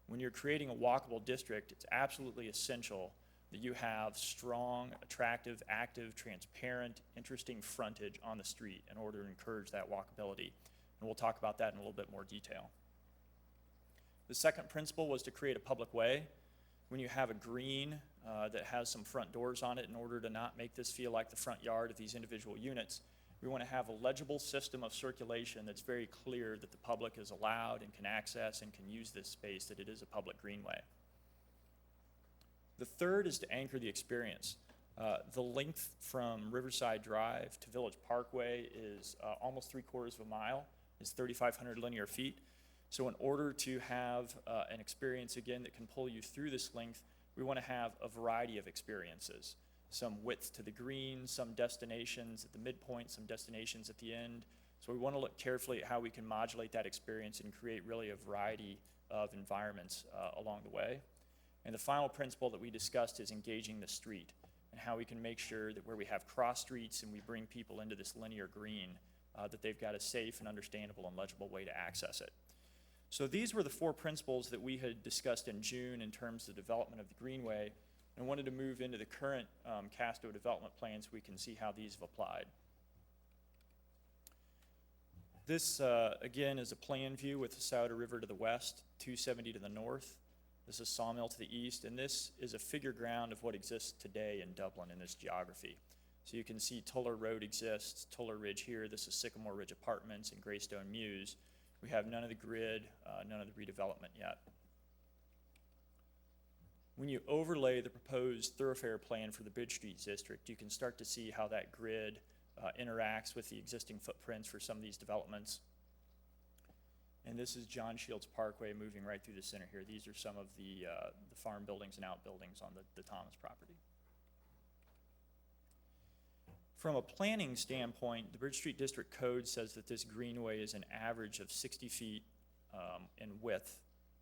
When you're creating a walkable district, it's absolutely essential that you have strong, attractive, active, transparent, interesting frontage on the street in order to encourage that walkability. And we'll talk about that in a little bit more detail. The second principle was to create a public way. When you have a green that has some front doors on it, in order to not make this feel like the front yard of these individual units, we want to have a legible system of circulation that's very clear that the public is allowed and can access and can use this space, that it is a public greenway. The third is to anchor the experience. The length from Riverside Drive to Village Parkway is almost 3/4 of a mile. It's 3,500 linear feet. So in order to have an experience, again, that can pull you through this length, we want to have a variety of experiences. Some width to the green, some destinations at the midpoint, some destinations at the end. So we want to look carefully at how we can modulate that experience and create really a variety of environments along the way. And the final principle that we discussed is engaging the street and how we can make sure that where we have cross streets and we bring people into this linear green, that they've got a safe and understandable and legible way to access it. So these were the 4 principles that we had discussed in June in terms of the development of the Greenway, and wanted to move into the current Casto development plan so we can see how these have applied. This, again, is a plan view with the Sauter River to the west, 270 to the north. This is Sawmill to the east, and this is a figure ground of what exists today in Dublin in this geography. So you can see Tuller Road exists, Tuller Ridge here, this is Sycamore Ridge Apartments and Greystone Mews. We have none of the grid, none of the redevelopment yet. When you overlay the proposed thoroughfare plan for the Bridge Street district, you can start to see how that grid interacts with the existing footprints for some of these developments. And this is John Shields Parkway moving right through the center here. These are some of the farm buildings and outbuildings on the Thomas property. From a planning standpoint, the Bridge Street District Code says that this greenway is an average of 60 feet in width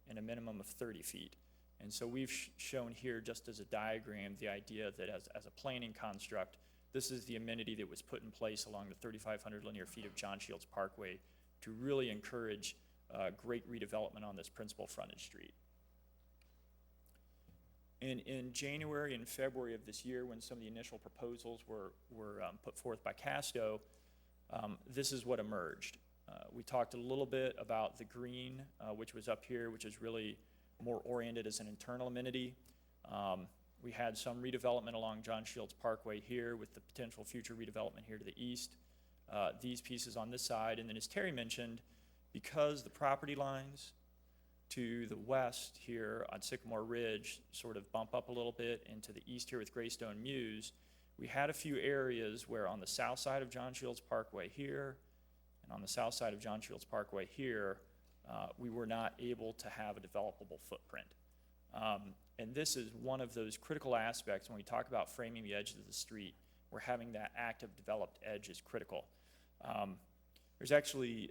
and a minimum of 30 feet. And so we've shown here, just as a diagram, the idea that as a planning construct, this is the amenity that was put in place along the 3,500 linear feet of John Shields Parkway to really encourage great redevelopment on this principal frontage street. And in January and February of this year, when some of the initial proposals were put forth by Casto, this is what emerged. We talked a little bit about the green, which was up here, which is really more oriented as an internal amenity. We had some redevelopment along John Shields Parkway here with the potential future redevelopment here to the east. These pieces on this side, and then as Terry mentioned, because the property lines to the west here on Sycamore Ridge sort of bump up a little bit, and to the east here with Greystone Mews, we had a few areas where on the south side of John Shields Parkway here, and on the south side of John Shields Parkway here, we were not able to have a developable footprint. And this is one of those critical aspects when we talk about framing the edges of the street, where having that active developed edge is critical. There's actually,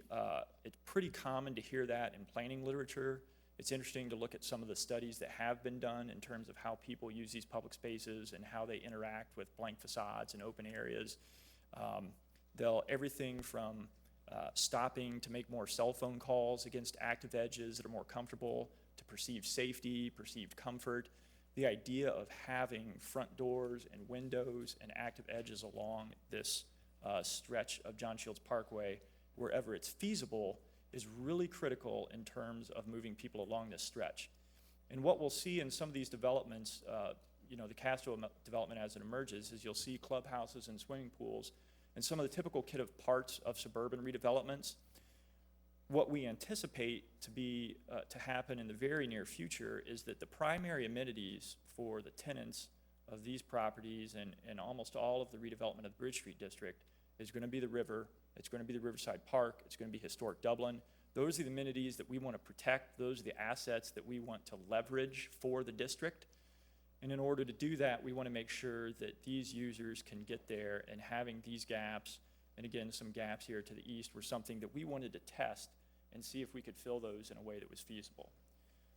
it's pretty common to hear that in planning literature. It's interesting to look at some of the studies that have been done in terms of how people use these public spaces and how they interact with blank facades and open areas. Everything from stopping to make more cell phone calls against active edges that are more comfortable, to perceived safety, perceived comfort. The idea of having front doors and windows and active edges along this stretch of John Shields Parkway, wherever it's feasible, is really critical in terms of moving people along this stretch. And what we'll see in some of these developments, the Castro development as it emerges, is you'll see clubhouses and swimming pools and some of the typical parts of suburban redevelopments. What we anticipate to happen in the very near future is that the primary amenities for the tenants of these properties and almost all of the redevelopment of the Bridge Street District is going to be the river it's going to be the Riverside Park, it's going to be historic Dublin. Those are the amenities that we want to protect. Those are the assets that we want to leverage for the district. And in order to do that, we want to make sure that these users can get there, and having these gaps, and again, some gaps here to the east, were something that we wanted to test and see if we could fill those in a way that was feasible.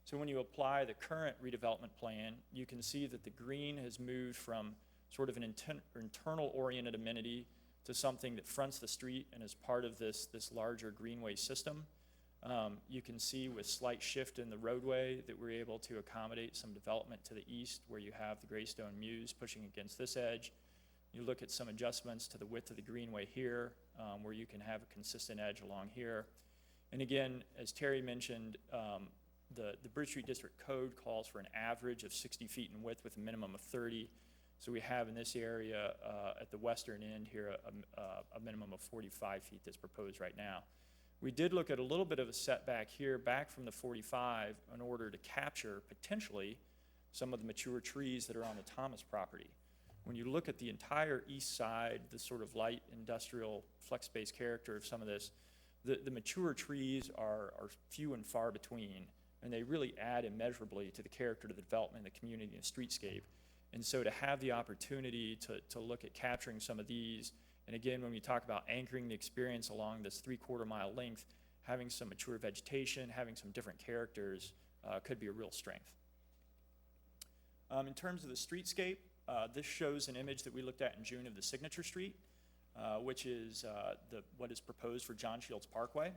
So when you apply the current redevelopment plan, you can see that the green has moved from sort of an internal-oriented amenity to something that fronts the street and is part of this larger greenway system. You can see with slight shift in the roadway that we're able to accommodate some development to the east, where you have the Greystone Mews pushing against this edge. You look at some adjustments to the width of the greenway here, where you can have a consistent edge along here. And again, as Terry mentioned, the Bridge Street District Code calls for an average of 60 feet in width with a minimum of 30. So we have in this area at the western end here a minimum of 45 feet that's proposed right now. We did look at a little bit of a setback here back from the 45 in order to capture potentially some of the mature trees that are on the Thomas property. When you look at the entire east side, the sort of light industrial flex space character of some of this, the mature trees are few and far between, and they really add immeasurably to the character of the development, the community, and the streetscape. And so to have the opportunity to look at capturing some of these, and again, when we talk about anchoring the experience along this 3/4 mile length, having some mature vegetation, having some different characters could be a real strength. In terms of the streetscape, this shows an image that we looked at in June of the Signature Street, which is what is proposed for John Shields Parkway.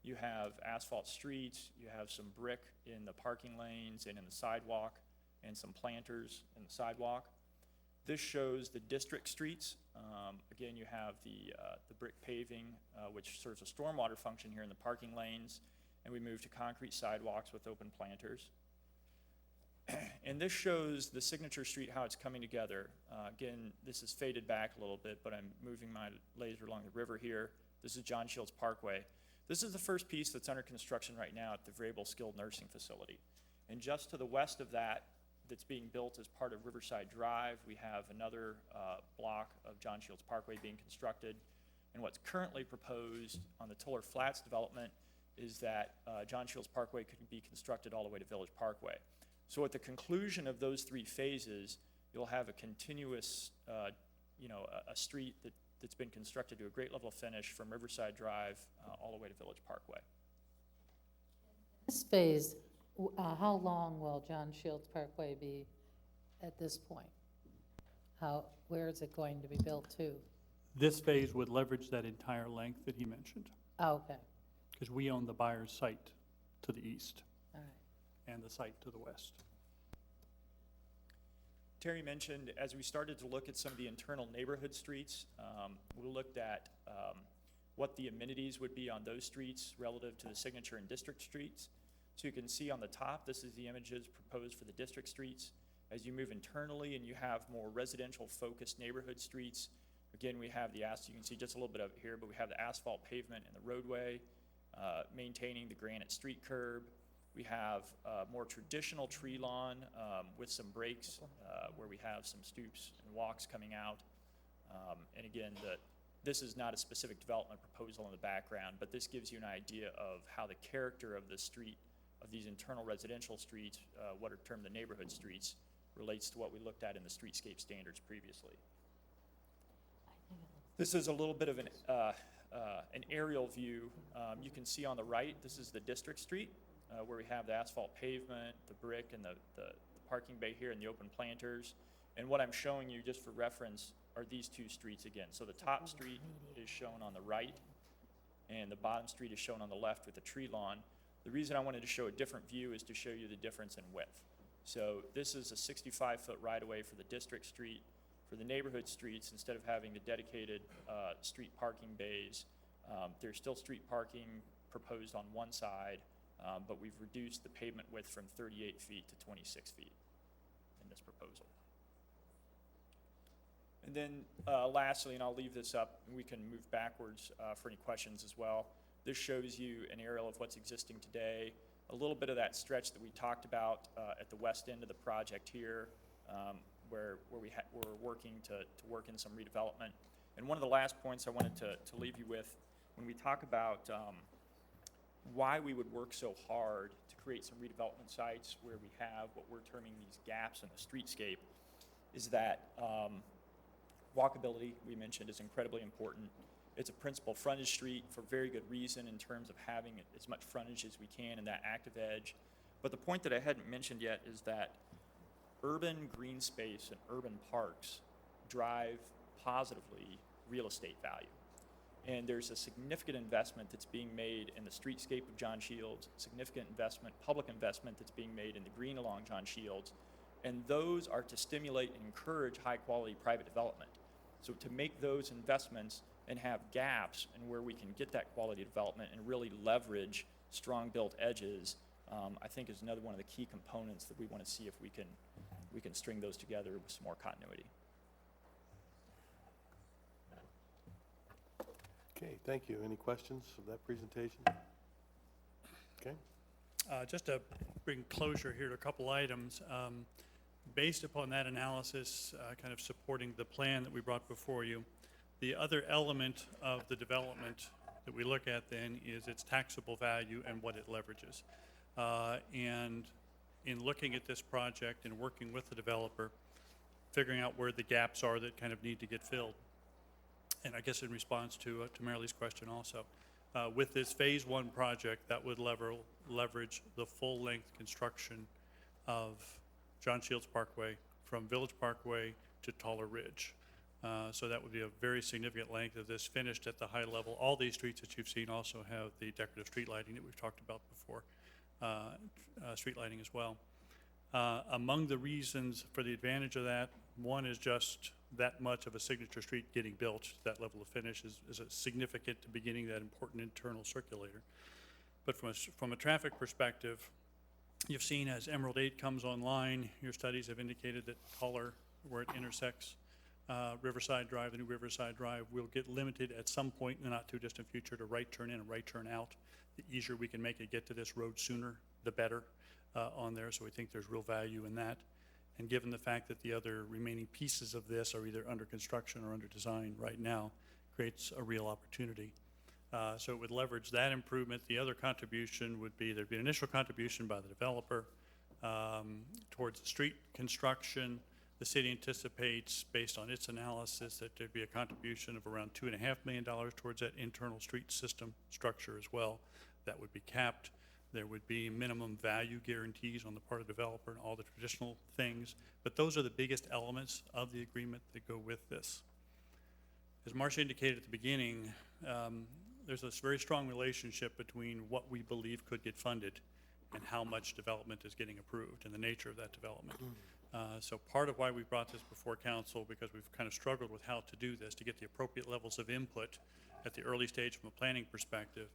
You have asphalt streets, you have some brick in the parking lanes and in the sidewalk, and some planters in the sidewalk. This shows the district streets. Again, you have the brick paving, which serves a stormwater function here in the parking lanes, and we move to concrete sidewalks with open planters. And this shows the Signature Street, how it's coming together. Again, this is faded back a little bit, but I'm moving my laser along the river here. This is John Shields Parkway. This is the first piece that's under construction right now at the Vrabel Skilled Nursing Facility. And just to the west of that, that's being built as part of Riverside Drive, we have another block of John Shields Parkway being constructed. And what's currently proposed on the Tiller Flats development is that John Shields Parkway could be constructed all the way to Village Parkway. So at the conclusion of those three phases, you'll have a continuous, a street that's been constructed to a great level of finish from Riverside Drive all the way to Village Parkway. This phase, how long will John Shields Parkway be at this point? Where is it going to be built to? This phase would leverage that entire length that he mentioned, Oh, okay, because we own the buyer's site to the east all right. and the site to the west. Terry mentioned, as we started to look at some of the internal neighborhood streets, we looked at what the amenities would be on those streets relative to the signature and district streets. So you can see on the top, this is the images proposed for the district streets. As you move internally and you have more residential focused neighborhood streets, again, we have you can see just a little bit of it here, but we have the asphalt pavement in the roadway, maintaining the granite street curb. We have more traditional tree lawn with some breaks where we have some stoops and walks coming out. And again, this is not a specific development proposal in the background, but this gives you an idea of how the character of the street, of these internal residential streets, what are termed the neighborhood streets, relates to what we looked at in the streetscape standards previously. This is a little bit of an aerial view. You can see on the right, this is the district street, where we have the asphalt pavement, the brick, and the parking bay here, and the open planters. And what I'm showing you, just for reference, are these two streets again. So the top street is shown on the right, and the bottom street is shown on the left with the tree lawn. The reason I wanted to show a different view is to show you the difference in width. So this is a 65-foot right-of-way for the district street. For the neighborhood streets, instead of having the dedicated street parking bays, there's still street parking proposed on one side, but we've reduced the pavement width from 38 feet to 26 feet in this proposal. And then lastly, and I'll leave this up, and we can move backwards for any questions as well. This shows you an aerial of what's existing today, a little bit of that stretch that we talked about at the west end of the project here, where we're working to work in some redevelopment. And one of the last points I wanted to leave you with, when we talk about why we would work so hard to create some redevelopment sites where we have what we're terming these gaps in the streetscape, is that walkability, we mentioned, is incredibly important. It's a principal frontage street for very good reason in terms of having as much frontage as we can in that active edge. But the point that I hadn't mentioned yet is that urban green space and urban parks drive positively real estate value. And there's a significant investment that's being made in the streetscape of John Shields, significant investment, public investment that's being made in the green along John Shields, and those are to stimulate and encourage high-quality private development. So to make those investments and have gaps in where we can get that quality development and really leverage strong built edges, I think is another one of the key components that we want to see if we can string those together with some more continuity. Okay, thank you. Any questions of that presentation? Okay. Just to bring closure here to a couple items. Based upon that analysis, kind of supporting the plan that we brought before you, the other element of the development that we look at then is its taxable value and what it leverages. And in looking at this project and working with the developer, figuring out where the gaps are that kind of need to get filled. And I guess in response to Marilee's question also, with this phase 1 project, that would leverage the full-length construction of John Shields Parkway from Village Parkway to Taller Ridge. So that would be a very significant length of this finished at the high level. All these streets that you've seen also have the decorative street lighting that we've talked about before, street lighting as well. Among the reasons for the advantage of that, one is just that much of a signature street getting built. That level of finish is a significant to beginning that important internal circulator. But from a traffic perspective, you've seen as Emerald 8 comes online, your studies have indicated that Taller, where it intersects Riverside Drive, the new Riverside Drive, will get limited at some point in the not too distant future to right turn in and right turn out. The easier we can make it get to this road sooner, the better on there. So we think there's real value in that. And given the fact that the other remaining pieces of this are either under construction or under design right now, creates a real opportunity. So it would leverage that improvement. The other contribution would be, there'd be an initial contribution by the developer towards the street construction. The city anticipates, based on its analysis, that there'd be a contribution of around $2.5 million towards that internal street system structure as well. That would be capped. There would be minimum value guarantees on the part of the developer and all the traditional things. But those are the biggest elements of the agreement that go with this. As Marcia indicated at the beginning, there's this very strong relationship between what we believe could get funded and how much development is getting approved and the nature of that development. So part of why we brought this before council, because we've kind of struggled with how to do this, to get the appropriate levels of input at the early stage from a planning perspective,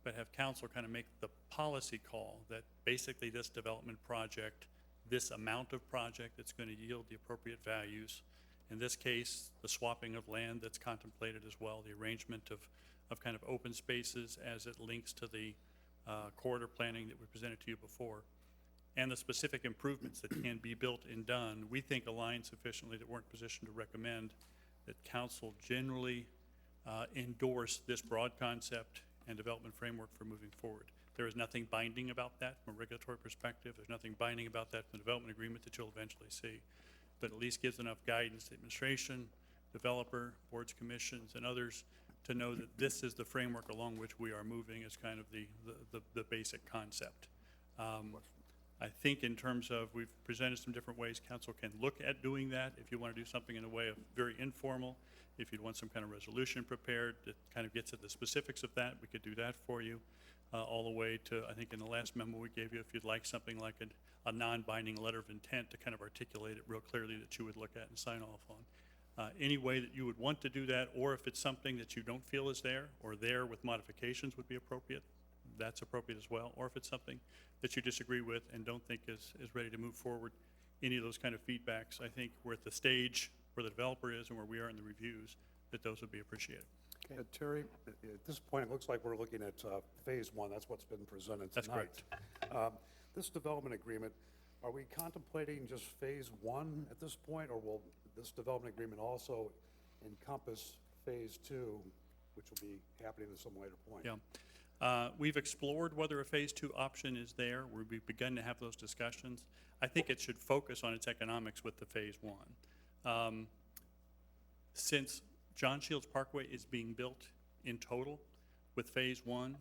but have council kind of make the policy call that basically this development project, this amount of project that's going to yield the appropriate values. In this case, the swapping of land that's contemplated as well, the arrangement of kind of open spaces as it links to the corridor planning that we presented to you before, and the specific improvements that can be built and done, we think align sufficiently that we're in position to recommend that council generally endorse this broad concept and development framework for moving forward. There is nothing binding about that from a regulatory perspective. There's nothing binding about that from the development agreement that you'll eventually see, but at least gives enough guidance to administration, developer, boards, commissions, and others to know that this is the framework along which we are moving as kind of the basic concept. I think in terms of, we've presented some different ways council can look at doing that. If you want to do something in a way of very informal, if you'd want some kind of resolution prepared that kind of gets at the specifics of that, we could do that for you. All the way to, I think in the last memo we gave you, if you'd like something like a non-binding letter of intent to kind of articulate it real clearly that you would look at and sign off on. Any way that you would want to do that, or if it's something that you don't feel is there, or there with modifications would be appropriate, that's appropriate as well. Or if it's something that you disagree with and don't think is ready to move forward, any of those kind of feedbacks, I think we're at the stage where the developer is and where we are in the reviews, that those would be appreciated. Okay. Terry, at this point, it looks like we're looking at phase 1. That's what's been presented tonight. That's correct. This development agreement, are we contemplating just phase 1 at this point, or will this development agreement also encompass Phase 2, which will be happening at some later point. Yeah. We've explored whether a Phase 2 option is there. We've begun to have those discussions. I think it should focus on its economics with the Phase 1. Since John Shields Parkway is being built in total with Phase 1,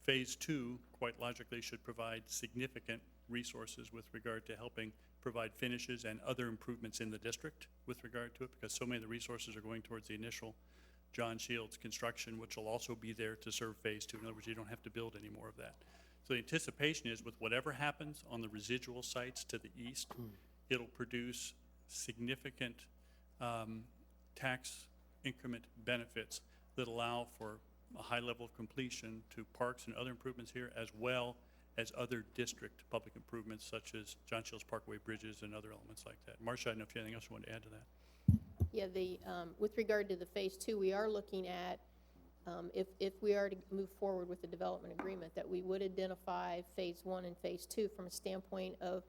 Phase 2, quite logically, should provide significant resources with regard to helping provide finishes and other improvements in the district with regard to it, because so many of the resources are going towards the initial John Shields construction, which will also be there to serve Phase 2. In other words, you don't have to build any more of that. So the anticipation is with whatever happens on the residual sites to the east, it'll produce significant tax increment benefits that allow for a high level of completion to parks and other improvements here, as well as other district public improvements such as John Shields Parkway bridges and other elements like that. Marcia, I don't know if you have anything else you want to add to that. Yeah, with regard to the Phase 2, we are looking at, if we are to move forward with the development agreement, that we would identify Phase 1 and Phase 2 from a standpoint of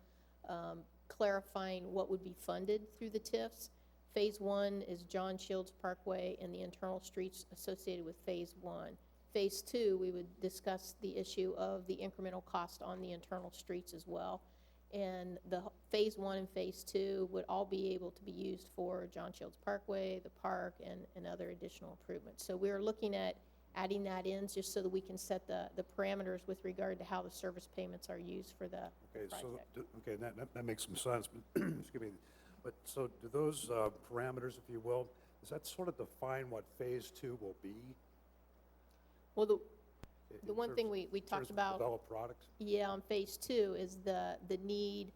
clarifying what would be funded through the TIFs. Phase 1 is John Shields Parkway and the internal streets associated with Phase 1. Phase 2, we would discuss the issue of the incremental cost on the internal streets as well. And the Phase 1 and Phase 2 would all be able to be used for John Shields Parkway, the park, and other additional improvements. So we're looking at adding that in just so that we can set the parameters with regard to how the service payments are used for the project. Okay, that makes some sense, but, excuse me, but so do those parameters, if you will, does that sort of define what Phase 2 will be? Well, the in one terms- thing we in talked terms of about, developed products? yeah, on Phase 2 is the need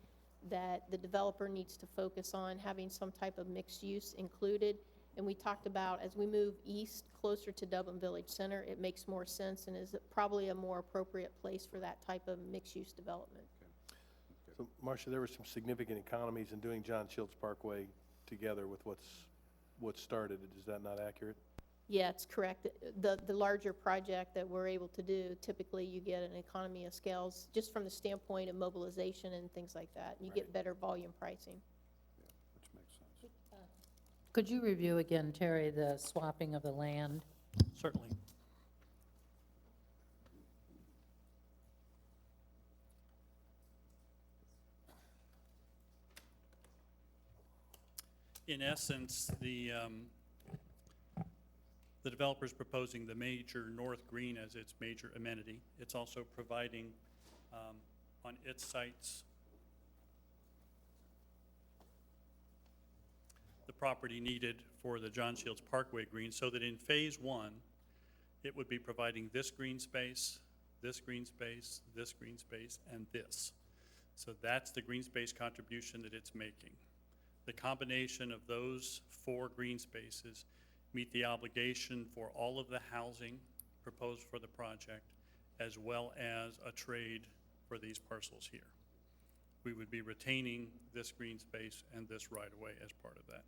that the developer needs to focus on having some type of mixed use included. And we talked about as we move east, closer to Dublin Village Center, it makes more sense and is probably a more appropriate place for that type of mixed use development. So, Marcia, there were some significant economies in doing John Shields Parkway together with what's started. Is that not accurate? Yeah, it's correct. The larger project that we're able to do, typically you get an economy of scales just from the standpoint of mobilization and things like that. You get better volume pricing. Yeah, which makes sense. Could you review again, Terry, the swapping of the land? Certainly. In essence, the developer's proposing the major north green as its major amenity. It's also providing on its sites the property needed for the John Shields Parkway green, so that in Phase 1, it would be providing this green space, this green space, this green space, and this. So that's the green space contribution that it's making. The combination of those 4 green spaces meet the obligation for all of the housing proposed for the project, as well as a trade for these parcels here. We would be retaining this green space and this right-of-way as part of that.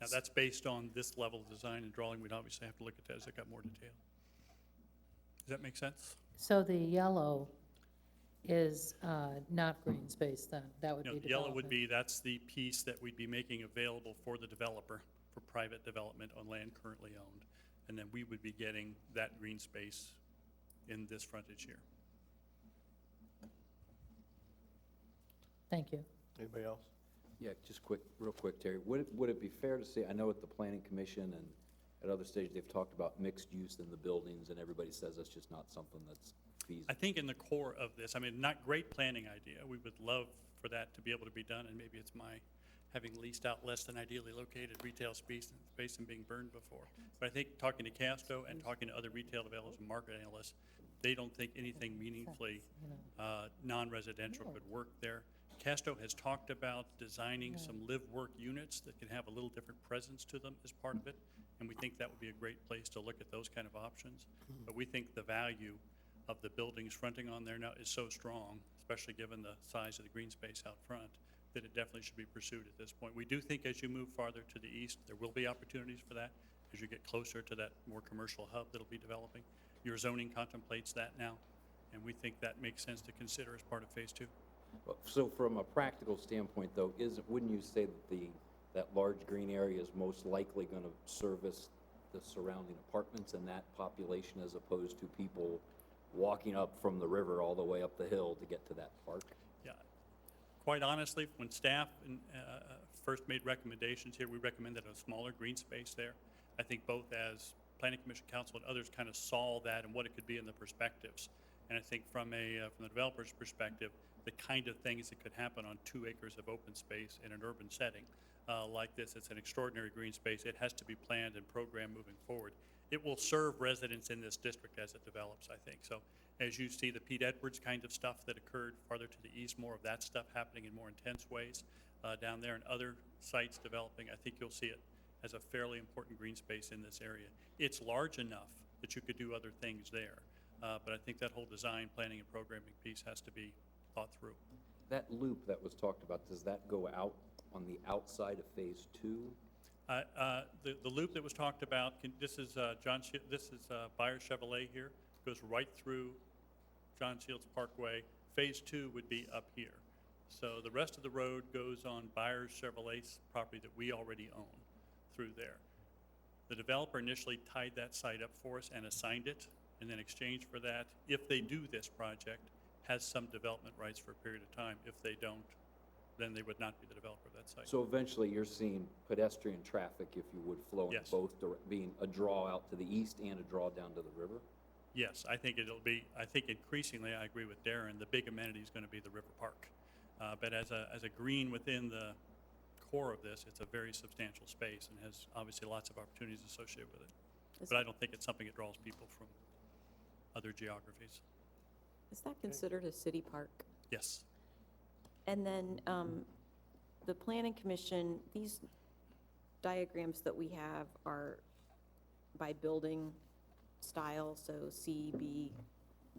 Now, that's based on this level of design and drawing. We'd obviously have to look at that as it got more detail. Does that make sense? So the yellow is not green space then? That would No, be the yellow would development. be, that's the piece that we'd be making available for the developer for private development on land currently owned. And then we would be getting that green space in this frontage here. Thank you. Anybody else? Yeah, just real quick, Terry. Would it be fair to say, I know at the Planning Commission and at other stages, they've talked about mixed use in the buildings, and everybody says that's just not something that's feasible. I think in the core of this, I mean, not great planning idea. We would love for that to be able to be done, and maybe it's my having leased out less than ideally located retail space and being burned before. But I think talking to Casto and talking to other retail developers and market analysts, they don't think anything meaningfully non-residential could work there. Casto has talked about designing some live-work units that can have a little different presence to them as part of it, and we think that would be a great place to look at those kind of options. But we think the value of the buildings fronting on there now is so strong, especially given the size of the green space out front, that it definitely should be pursued at this point. We do think as you move farther to the east, there will be opportunities for that as you get closer to that more commercial hub that'll be developing. Your zoning contemplates that now, and we think that makes sense to consider as part of Phase 2. Well, so from a practical standpoint, though, wouldn't you say that the that large green area is most likely gonna service the surrounding apartments and that population as opposed to people walking up from the river all the way up the hill to get to that park? Yeah. Quite honestly, when staff first made recommendations here, we recommended a smaller green space there. I think both as Planning Commission, Council, and others kind of saw that and what it could be in the perspectives. And I think from the developer's perspective, the kind of things that could happen on 2 acres of open space in an urban setting like this, it's an extraordinary green space. It has to be planned and programmed moving forward. It will serve residents in this district as it develops, I think. So as you see the Pete Edwards kind of stuff that occurred farther to the east, more of that stuff happening in more intense ways down there, and other sites developing, I think you'll see it as a fairly important green space in this area. It's large enough that you could do other things there, but I think that whole design, planning, and programming piece has to be thought through. That loop that was talked about, does that go out on the outside of Phase 2? The loop that was talked about, this is this is Byers Chevrolet here, goes right through John Shields Parkway. Phase 2 would be up here. So the rest of the road goes on Byers Chevrolet's property that we already own through there. The developer initially tied that site up for us and assigned it, and then in exchange for that, if they do this project, has some development rights for a period of time. If they don't, then they would not be the developer of that site. So eventually you're seeing pedestrian traffic, if you would, flow in Yes. both, being a draw out to the east and a draw down to the river? Yes, I think it'll be, I think increasingly, I agree with Darren, the big amenity is going to be the river park. But as a green within the core of this, it's a very substantial space and has obviously lots of opportunities associated with it. But I don't think it's something that draws people from other geographies. Is that considered a city park? Yes. And then the Planning Commission, these diagrams that we have are by building style, so C, B,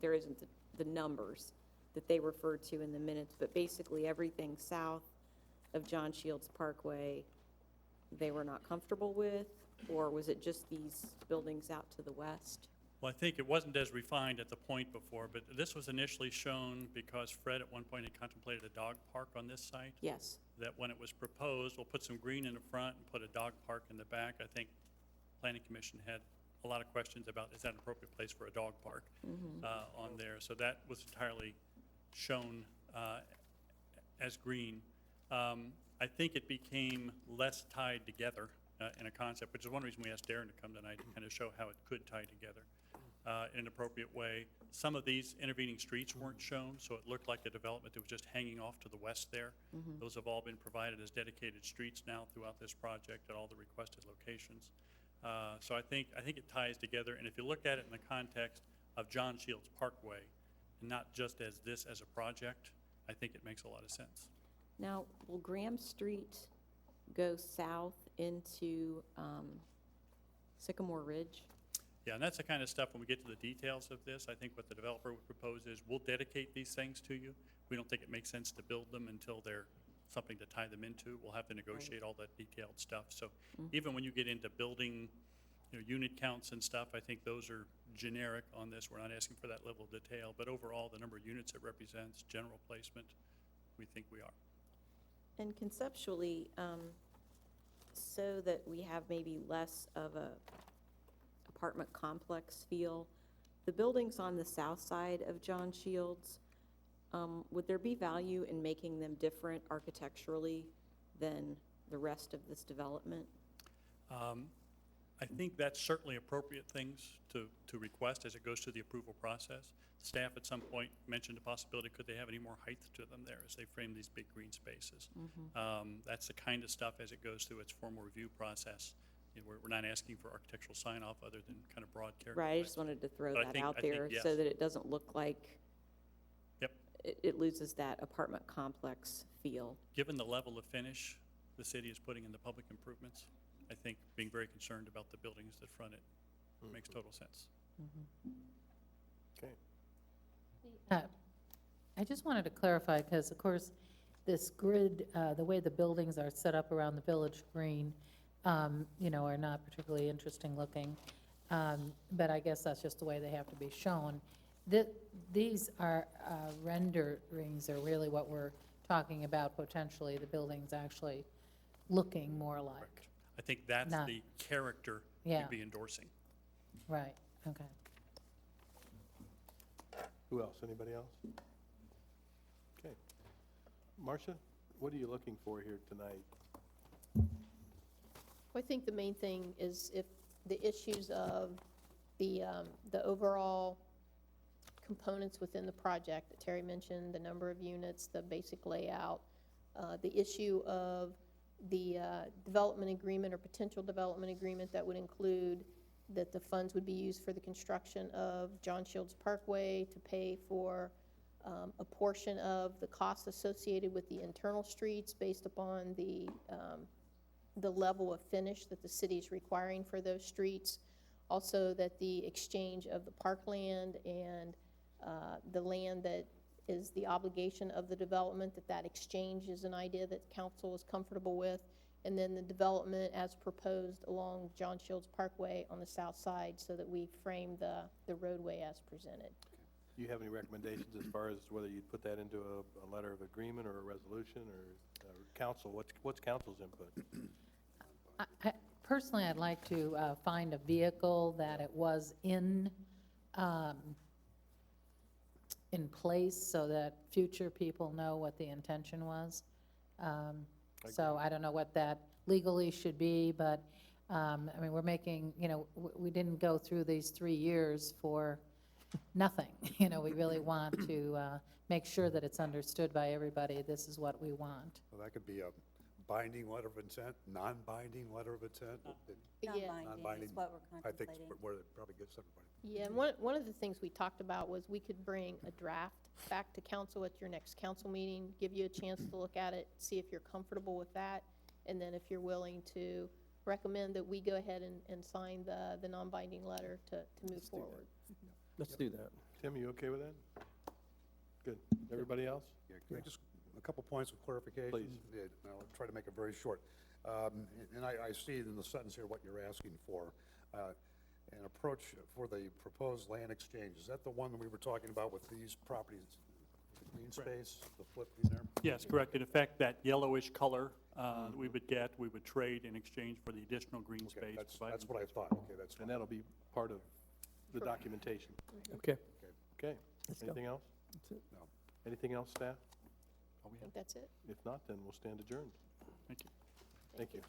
there isn't the numbers that they referred to in the minutes, but basically everything south of John Shields Parkway, they were not comfortable with, or was it just these buildings out to the west? Well, I think it wasn't as refined at the point before, but this was initially shown because Fred at one point had contemplated a dog park on this site. Yes. That when it was proposed, we'll put some green in the front and put a dog park in the back. I think Planning Commission had a lot of questions about, is that an appropriate place for a dog park on there? So that was entirely shown as green. I think it became less tied together in a concept, which is one reason we asked Darren to come tonight to kind of show how it could tie together in an appropriate way. Some of these intervening streets weren't shown, so it looked like a development that was just hanging off to the west there. Those have all been provided as dedicated streets now throughout this project at all the requested locations. So I think it ties together, and if you look at it in the context of John Shields Parkway, and not just as this as a project, I think it makes a lot of sense. Now, will Graham Street go south into Sycamore Ridge? Yeah, and that's the kind of stuff, when we get to the details of this, I think what the developer would propose is, we'll dedicate these things to you. We don't think it makes sense to build them until they're something to tie them into. We'll have to negotiate all that detailed stuff. So even when you get into building, unit counts and stuff, I think those are generic on this. We're not asking for that level of detail, but overall, the number of units it represents, general placement, we think we are. And conceptually, so that we have maybe less of a apartment complex feel, the buildings on the south side of John Shields, would there be value in making them different architecturally than the rest of this development? I think that's certainly appropriate things to request as it goes through the approval process. Staff at some point mentioned the possibility, could they have any more height to them there as they frame these big green spaces? That's the kind of stuff as it goes through its formal review process. We're not asking for architectural sign-off other than kind of broad character. Right, I just wanted to throw But that I think out there yes. so that it doesn't look like Yep. it loses that apartment complex feel. Given the level of finish the city is putting in the public improvements, I think being very concerned about the buildings that front it makes total sense. Okay. I just wanted to clarify, because of course, this grid, the way the buildings are set up around the village green, are not particularly interesting looking. But I guess that's just the way they have to be shown. These are renderings are really what we're talking about, potentially, the buildings actually looking more like. I think that's Not- the character Yeah. you'd be endorsing. Right, okay. Who else? Anybody else? Okay. Marcia, what are you looking for here tonight? Well, I think the main thing is if the issues of the overall components within the project that Terry mentioned, the number of units, the basic layout, the issue of the development agreement or potential development agreement that would include that the funds would be used for the construction of John Shields Parkway to pay for a portion of the costs associated with the internal streets based upon the level of finish that the city is requiring for those streets. Also, that the exchange of the parkland and the land that is the obligation of the development, that exchange is an idea that council is comfortable with. And then the development as proposed along John Shields Parkway on the south side so that we frame the roadway as presented. Do you have any recommendations as far as whether you'd put that into a letter of agreement or a resolution or council? What's council's input? Personally, I'd like to find a vehicle that it was in place so that future people know what the intention was. So I don't know what that legally should be, but, I mean, we're making, we didn't go through these 3 years for nothing. We really want to make sure that it's understood by everybody, this is what we want. Well, that could be a binding letter of intent, non-binding letter of intent. Yeah. Non-binding, is what we're I think, contemplating. where it probably gets everybody. Yeah, and one of the things we talked about was we could bring a draft back to council at your next council meeting, give you a chance to look at it, see if you're comfortable with that, and then if you're willing to recommend that we go ahead and sign the non-binding letter to move forward. Let's do that. Tim, you okay with that? Good. Everybody else? Yeah, can I just, a couple points of clarification? Please. Yeah, and I'll try to make it very short. And I see in the sentence here what you're asking for. An approach for the proposed land exchange, is that the one that we were talking about with these properties, the green space, the flip in there? Yes, correct. In effect, that yellowish color that we would get, we would trade in exchange for the additional green Okay, space. that's provided. what I thought, okay, that's And fine. that'll be part of the documentation. Okay. Okay. Let's go. Anything else? That's it. No. Anything else, staff? I think that's it. If not, then we'll stand adjourned. Thank you. Thank you.